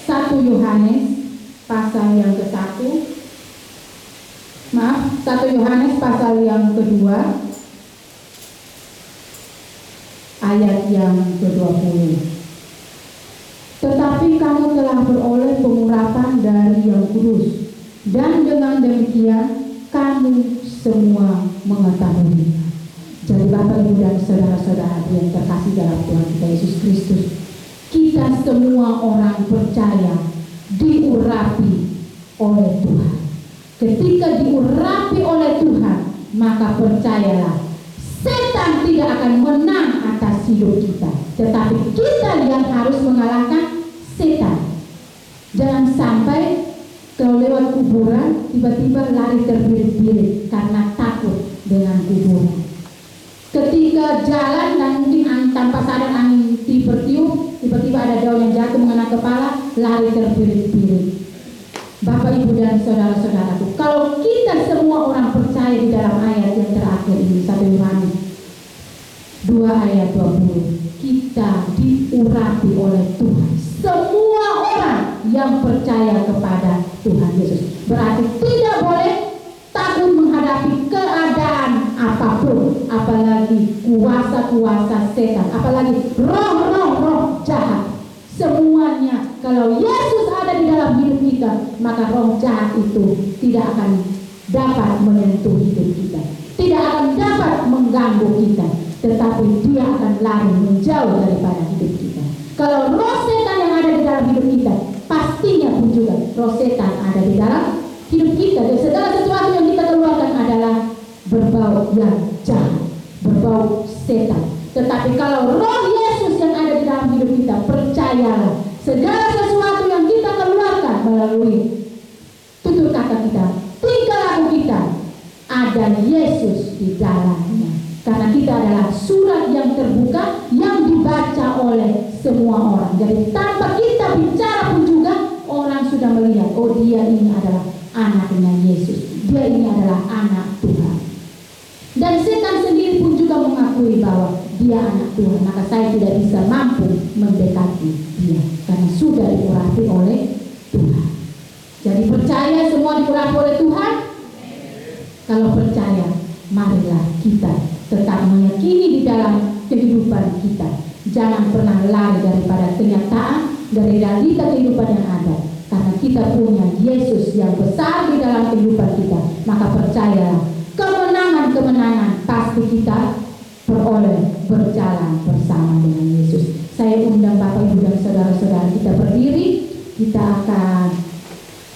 1 Yohanes pasal yang ke-1. 1 Yohanes pasal yang kedua, ayat yang ke-20. tetapi kamu telah beroleh pengurapan dari Yang Kudus, dan dengan demikian kamu semua mengetahui. Jadi Bapak, Ibu, dan saudara-saudara yang terkasih dalam Tuhan kita Yesus Kristus, kita semua orang percaya diurapi oleh Tuhan. Ketika diurapi oleh Tuhan, maka percayalah, setan tidak akan menang atas hidup kita, tetapi kita yang harus mengalahkan setan. Jangan sampai kalau lewat kuburan tiba-tiba lari terbirit-birit karena takut dengan kuburan. Ketika jalan dan mungkin tanpa sadar angin bertiup, tiba-tiba ada daun yang jatuh mengenai kepala, lari terbirit-birit. Bapak, Ibu, dan saudara-saudaraku, kalau kita semua orang percaya di dalam ayat yang terakhir ini, 1 Yohanes 2 ayat 20, kita diurapi oleh Tuhan. Semua orang yang percaya kepada Tuhan Yesus. Berarti tidak boleh takut menghadapi keadaan apapun, apalagi kuasa-kuasa setan, apalagi roh-roh jahat. Semuanya, kalau Yesus ada di dalam hidup kita, maka roh jahat itu tidak akan dapat menyentuh hidup kita, tidak akan dapat mengganggu kita, tetapi dia akan lari menjauh daripada hidup kita. Kalau roh setan yang ada di dalam hidup kita, pastinya pun juga roh setan ada di dalam hidup kita. Dan segala sesuatu yang kita keluarkan adalah berbau yang jahat, berbau setan. Tetapi kalau roh Yesus yang ada di dalam hidup kita, percayalah, segala sesuatu yang kita keluarkan melalui tutur kata kita, tingkah laku kita, ada Yesus di dalamnya. Karena kita adalah surat yang terbuka yang dibaca oleh semua orang. Jadi tanpa kita bicara pun juga orang sudah melihat, oh dia ini adalah anaknya Yesus, dia ini adalah anak Tuhan. Dan setan sendiri pun juga mengakui bahwa dia anak Tuhan, maka saya tidak bisa mampu mendekati dia karena sudah diurapi oleh Tuhan. Jadi percaya semua diurapi oleh Tuhan. Kalau percaya, marilah kita tetap meyakini di dalam kehidupan kita. Jangan pernah lari daripada kenyataan, dari realita kehidupan yang ada. Karena kita punya Yesus yang besar di dalam kehidupan kita. Maka percayalah, kemenangan-kemenangan pasti kita peroleh berjalan bersama dengan Yesus. Saya undang Bapak, Ibu, dan saudara-saudara kita berdiri. Kita akan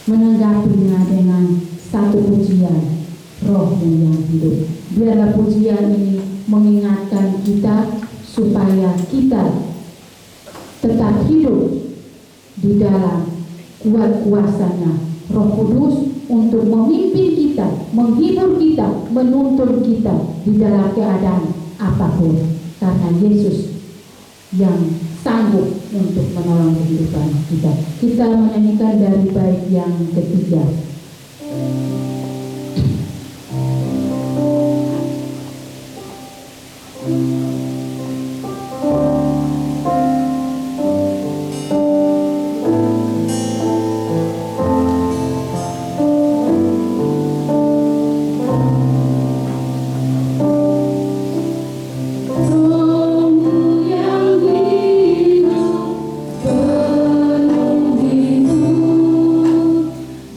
menanggapinya dengan satu pujian, Roh yang hidup. Biarlah pujian ini mengingatkan kita supaya kita tetap hidup di dalam kuat kuasanya Roh Kudus untuk memimpin kita, menghibur kita, menuntun kita di dalam keadaan apapun. Karena Yesus yang sanggup untuk menolong kehidupan kita. Kita menyanyikan dari bait yang ketiga.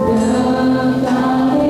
Datang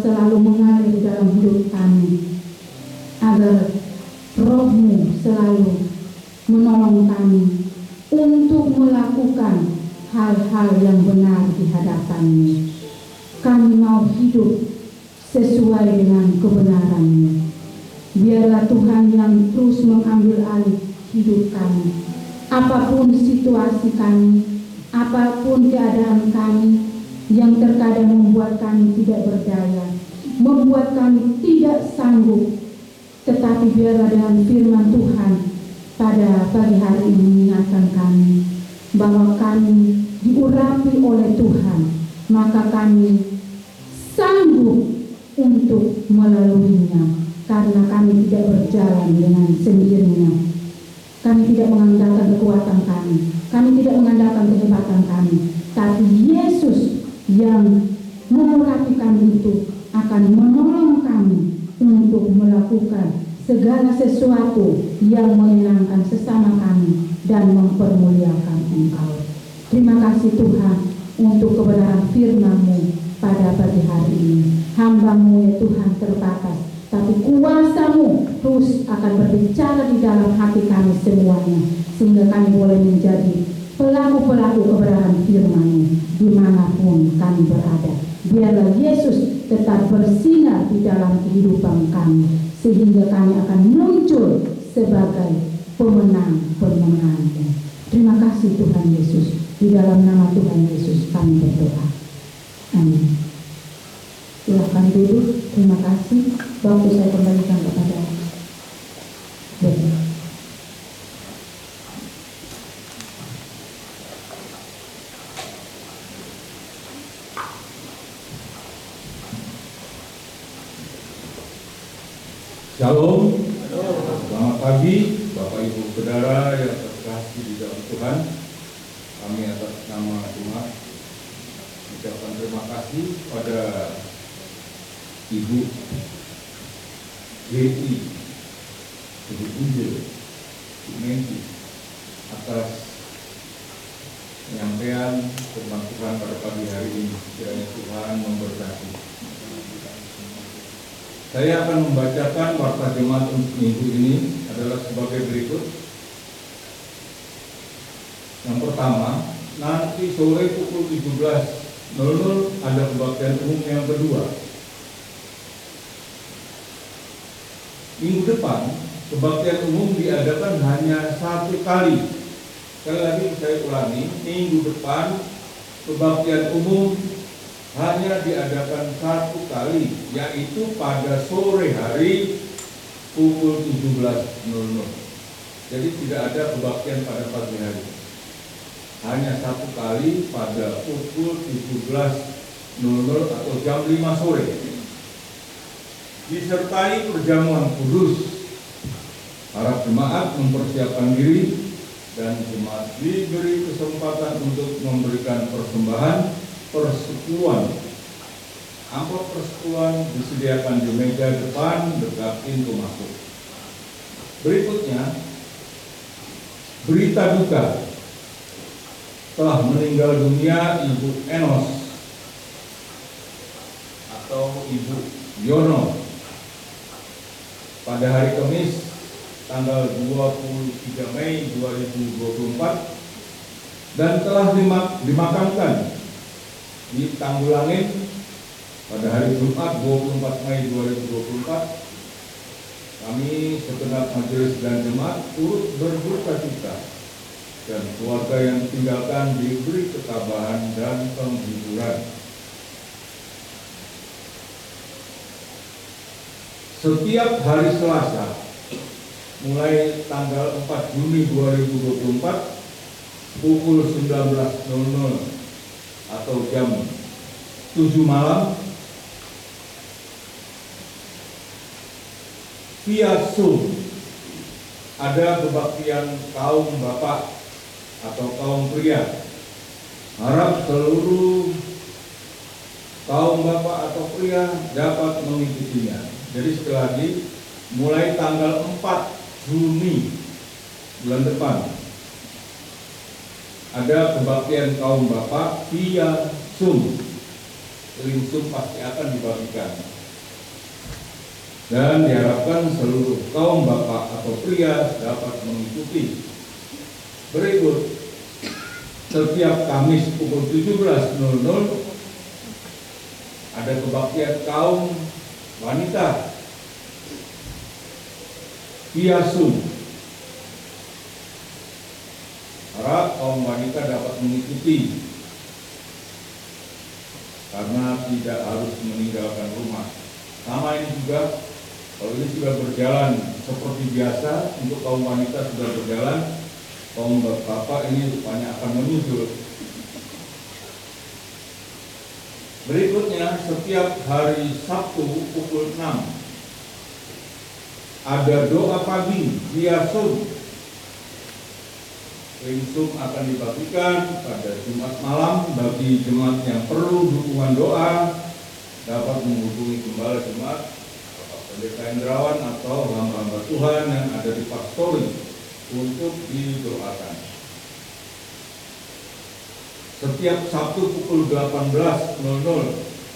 selalu mengalir dalam hidup kami, agar Roh-Mu selalu menolong kami untuk melakukan hal-hal yang benar di hadapan-Mu. Kami mau hidup sesuai dengan kebenaran-Mu. Biarlah Tuhan yang terus mengambil alih hidup kami. Apapun situasi kami, apapun keadaan kami yang terkadang membuat kami tidak berdaya, membuat kami tidak sanggup, tetapi biarlah dengan firman Tuhan pada pagi hari ini mengingatkan kami bahwa kami diurapi oleh Tuhan, maka kami sanggup untuk melaluinya, karena kami tidak berjalan dengan sendirinya. Kami tidak mengandalkan kekuatan kami tidak mengandalkan kehebatan kami, tapi Yesus yang mengurapi kami itu akan menolong kami untuk melakukan segala sesuatu yang menyenangkan sesama kami dan mempermuliakan Engkau. Terima kasih Tuhan untuk kebenaran firman-Mu pada pagi hari ini. Hamba-Mu ya Tuhan terbatas, tapi kuasa-Mu terus akan berbicara di dalam hati kami semuanya, sehingga kami boleh menjadi pelaku-pelaku kebenaran firman-Mu dimanapun kami berada. Biarlah Yesus tetap bersinar di dalam kehidupan kami, sehingga kami akan muncul sebagai pemenang-pemenang. Terima kasih Tuhan Yesus. Di dalam nama Tuhan Yesus kami berdoa. Amin. Silakan duduk. Terima kasih. Waktu saya kembalikan kepada Bapak. Shalom. Selamat pagi Bapak Ibu Saudara yang terkasih di dalam Tuhan. Kami atas nama Tuhan ucapkan terima kasih pada Ibu Yeti Ibu Injil Ibu Menti atas penyampaian firman Tuhan pada pagi hari ini. Kiranya Tuhan memberkati. Saya akan membacakan warta jemaat untuk minggu ini adalah sebagai berikut. Yang pertama, nanti sore pukul 17.00 ada kebaktian umum yang kedua. Minggu depan, kebaktian umum diadakan hanya 1 kali. Sekali lagi saya ulangi, minggu depan kebaktian umum hanya diadakan 1 kali, yaitu pada sore hari pukul 17.00. Jadi tidak ada kebaktian pada pagi hari. Hanya 1 kali pada pukul 17.00 atau jam 5 sore. Disertai perjamuan kudus. Para jemaat mempersiapkan diri dan jemaat diberi kesempatan untuk memberikan persembahan persekutuan. Amplop persekutuan disediakan di meja depan dekat pintu masuk. Berikutnya, berita duka. Telah meninggal dunia Ibu Enos atau Ibu Yono pada hari Kamis tanggal 23 Mei 2024 dan telah dimakamkan di Tanggulangin pada hari Jumat 24 Mei 2024. Kami segenap majelis dan jemaat turut berduka cita dan keluarga yang ditinggalkan diberi ketabahan dan penghiburan. Setiap hari Selasa mulai tanggal 4 Juni 2024 pukul 19.00 atau jam 7 malam via Zoom ada kebaktian kaum bapak atau kaum pria. Harap seluruh kaum bapak atau pria dapat mengikutinya. Jadi sekali lagi, mulai tanggal 4 Juni bulan depan ada kebaktian kaum bapak via Zoom Lingsum pasti akan dibagikan. Dan diharapkan seluruh kaum bapak atau pria dapat mengikuti. Berikut, setiap Kamis pukul 17.00 ada kebaktian kaum wanita Piasum. Harap kaum wanita dapat mengikuti karena tidak harus meninggalkan rumah. Sama ini juga, kalau ini sudah berjalan seperti biasa, untuk kaum wanita sudah berjalan, kaum bapak ini rupanya akan menyusul. Berikutnya, setiap hari Sabtu pukul 6 ada doa pagi via Zoom. Lingsum akan dibagikan pada Jumat malam. Bagi jemaat yang perlu dukungan doa dapat menghubungi Gembala Jemaat, Bapak Pendeta Indrawan atau hamba-hamba Tuhan yang ada di pastori untuk didoakan. Setiap Sabtu pukul 18.00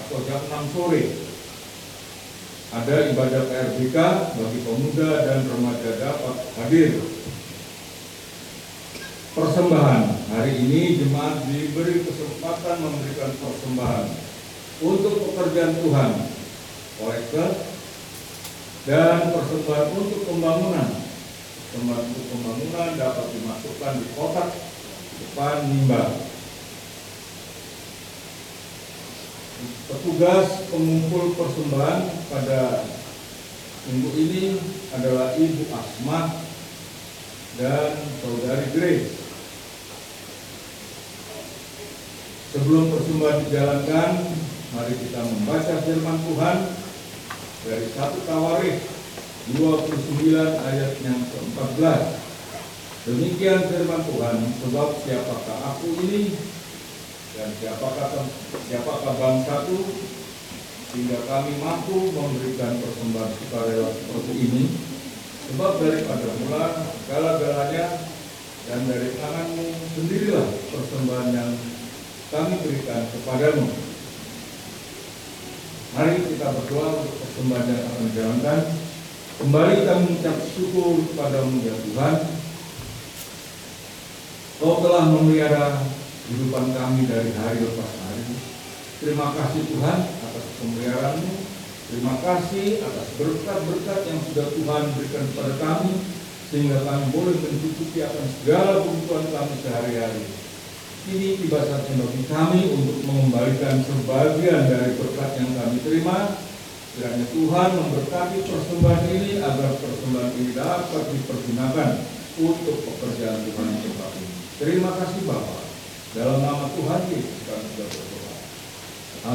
atau jam 6 sore ada ibadah PRBK bagi pemuda dan remaja dapat hadir. Persembahan, hari ini jemaat diberi kesempatan memberikan persembahan untuk pekerjaan Tuhan, kolektor, dan persembahan untuk pembangunan. Persembahan untuk pembangunan dapat dimasukkan di kotak depan mimbar. Petugas pengumpul persembahan pada minggu ini adalah Ibu Asma dan Saudari Grace. Sebelum persembahan dijalankan, mari kita membaca firman Tuhan dari 1 Tawarikh 29 ayat yang ke-14. Demikian firman Tuhan, sebab siapakah aku ini dan siapakah bangsaku sehingga kami mampu memberikan persembahan sukarela seperti ini. Sebab daripada mula segala-galanya dan dari tanganmu sendirilah persembahan yang kami berikan kepadamu. Mari kita berdoa untuk persembahan yang akan dijalankan. Kembali kami mengucap syukur kepadamu ya Tuhan. Kau telah memelihara kehidupan kami dari hari lepas hari. Terima kasih Tuhan atas pemeliharaanmu. Terima kasih atas berkat-berkat yang sudah Tuhan berikan kepada kami, sehingga kami boleh mencukupi akan segala kebutuhan kami sehari-hari. Ini tiba saatnya bagi kami untuk mengembalikan sebagian dari berkat yang kami terima. Kiranya Tuhan memberkati persembahan ini agar persembahan ini dapat dipergunakan untuk pekerjaan Tuhan yang tetap ini. Terima kasih Bapa. Dalam nama Tuhan Yesus kami sudah berdoa.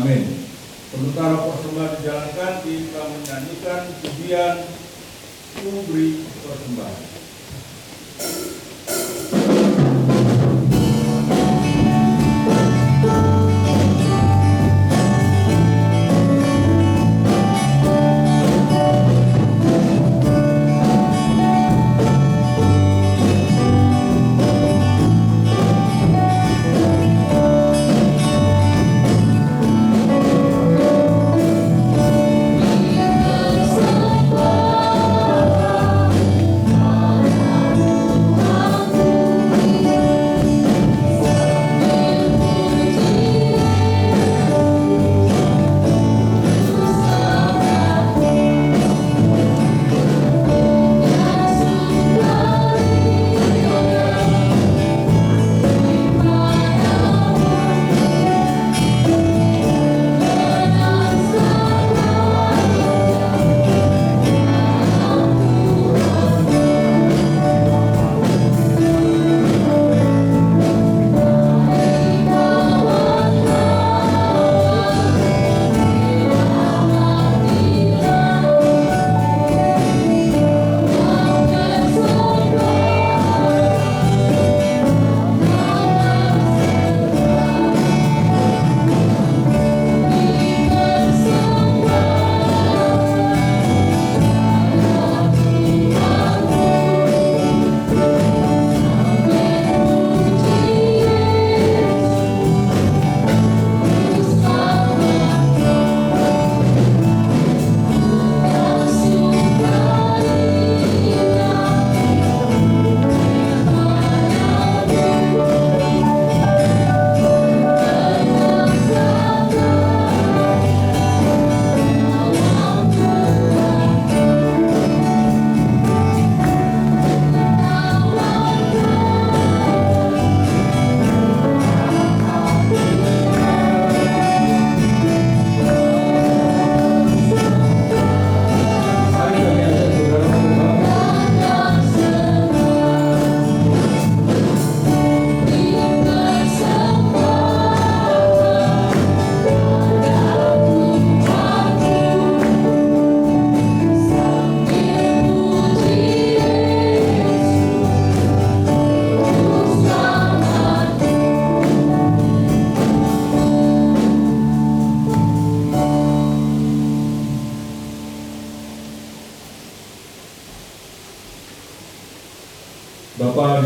Amin. Sementara persembahan dijalankan, kita menyanyikan pujian Ku Beri Persembahan. Bersembah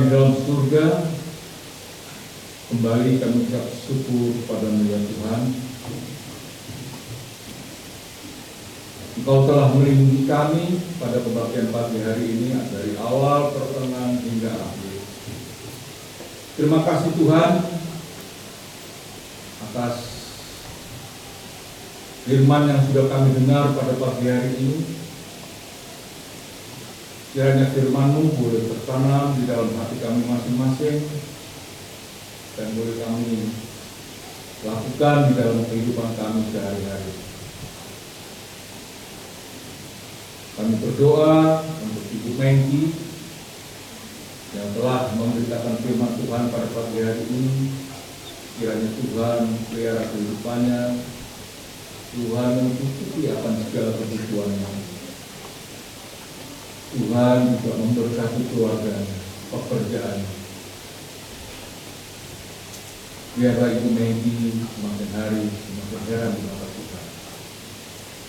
di dalam surga, kembali kami ucap syukur kepada-Mu ya Tuhan. Engkau telah melindungi kami pada kebaktian pagi hari ini dari awal, pertengahan hingga akhir. Terima kasih Tuhan atas firman yang sudah kami dengar pada pagi hari ini. Kiranya firman-Mu boleh tertanam di dalam hati kami masing-masing dan boleh kami lakukan di dalam kehidupan kami sehari-hari. Kami berdoa untuk Ibu Mengki yang telah memberitakan firman Tuhan pada pagi hari ini. Kiranya Tuhan pelihara kehidupannya, Tuhan mencukupi akan segala kebutuhannya. Tuhan juga memberkati keluarganya, pekerjaannya. Biarlah Ibu Mengki semakin hari semakin heran di mata Tuhan.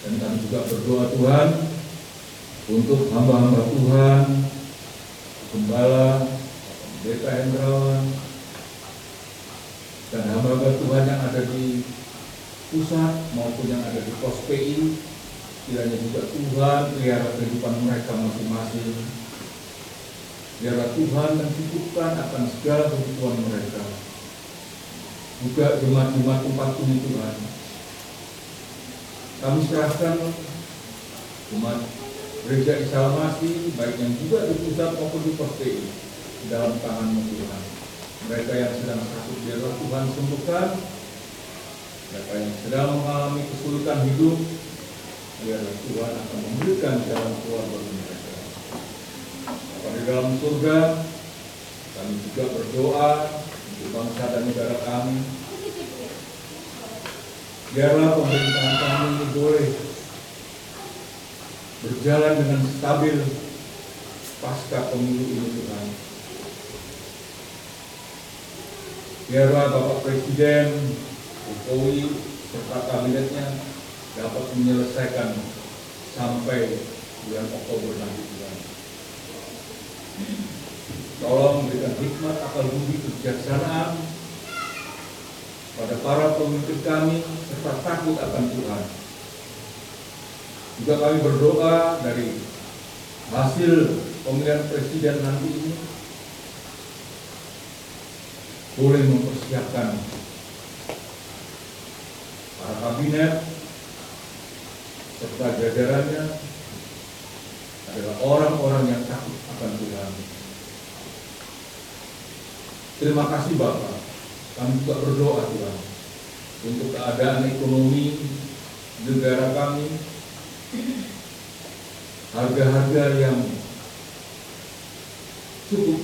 Dan kami juga berdoa Tuhan untuk hamba-hamba Tuhan, Gembala, Pendeta Hendrawan, dan hamba-hamba Tuhan yang ada di pusat maupun yang ada di pos PI. Kiranya juga Tuhan pelihara kehidupan mereka masing-masing. Biarlah Tuhan mencukupkan akan segala kebutuhan mereka. Juga jemaat-jemaat tempat ini Tuhan, kami serahkan umat Gereja Isa Al-Masih, baik yang juga di pusat maupun di pos PI, di dalam tangan-Mu Tuhan. Mereka yang sedang sakit, biarlah Tuhan sembuhkan. Mereka yang sedang mengalami kesulitan hidup, biarlah Tuhan akan memberikan jalan keluar bagi mereka. Bapa di dalam surga, kami juga berdoa untuk bangsa dan negara kami. Biarlah pemerintahan kami boleh berjalan dengan stabil pasca pemilu ini Tuhan. Biarlah Bapak Presiden Jokowi serta kabinetnya dapat menyelesaikan sampai bulan Oktober nanti Tuhan. Tolong berikan hikmat, akal budi, kebijaksanaan pada para pemimpin kami serta takut akan Tuhan. Juga kami berdoa dari hasil pemilihan presiden nanti ini boleh mempersiapkan para kabinet serta jajarannya adalah orang-orang yang takut akan Tuhan. Terima kasih Bapak. Kami juga berdoa Tuhan untuk keadaan ekonomi negara kami, harga-harga yang cukup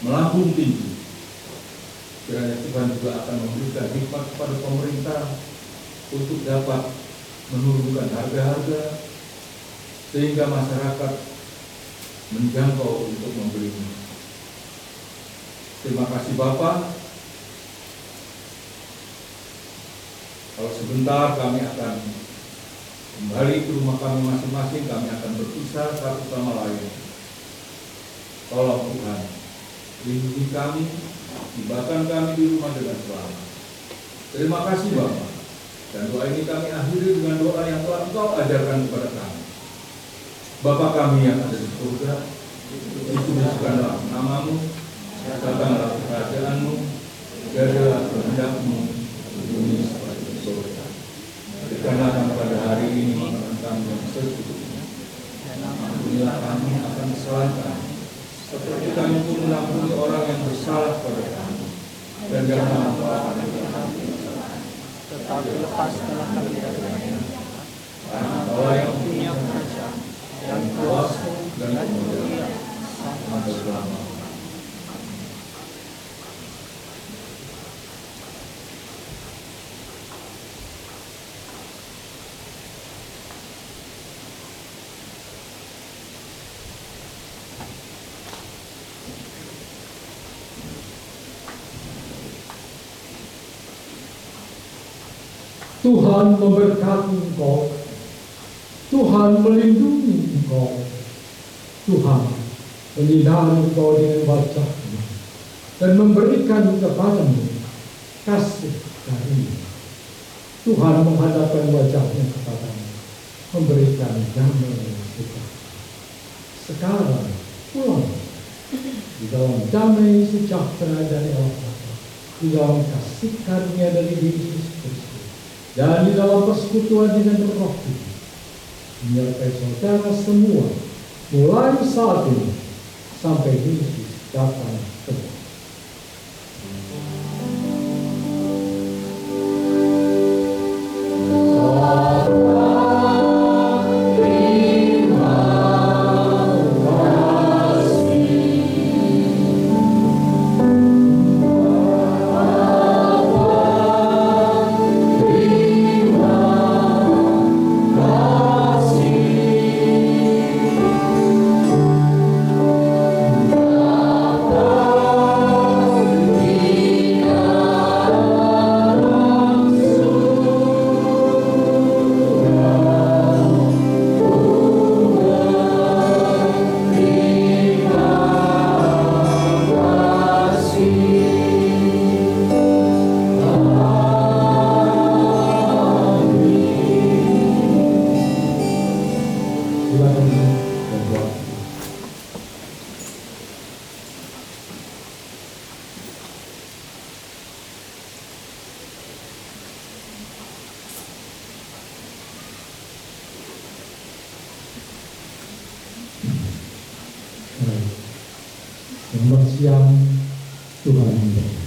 melambung tinggi. Kiranya Tuhan juga akan memberikan hikmat kepada pemerintah untuk dapat menurunkan harga-harga sehingga masyarakat menjangkau untuk membelinya. Terima kasih Bapak. Kalau sebentar kami akan kembali ke rumah kami masing-masing, kami akan berpisah satu sama lain. Tolong Tuhan, lindungi kami, tibakan kami di rumah dengan selamat. Terima kasih Bapak. Dan doa ini kami akhiri dengan doa yang telah Engkau ajarkan kepada kami. Bapa kami yang ada di surga, dikuduskanlah nama-Mu, datanglah kerajaan-Mu, jadilah kehendak-Mu di bumi seperti di surga. Berikanlah kami pada hari ini makanan kami yang secukupnya. Ampunilah kami akan kesalahan kami, seperti kami pun mengampuni orang yang bersalah kepada kami. Dan janganlah kami tetapi lepaskanlah kami dari yang karena Engkau yang punya kerajaan dan kuasa dan kemuliaan sampai selama. Tuhan memberkati engkau, Tuhan melindungi engkau, Tuhan penghinaan engkau dengan wajahmu, dan memberikan kepadamu kasih karunia. Tuhan menghadapkan wajahnya kepadamu, memberikan damai sejahtera. Sekarang pulang di dalam damai sejahtera dari Allah Bapa, di dalam kasih karunia dari Yesus Kristus, dan di dalam persekutuan dengan Roh Kudus, menyertai saudara semua mulai saat ini sampai Yesus datang kembali. Selamat siang, Tuhan memberkati.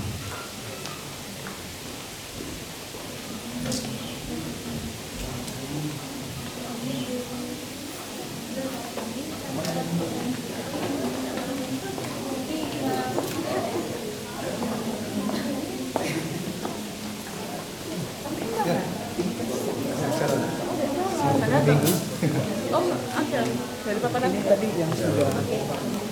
Om, ada dari Papa tadi yang sudah.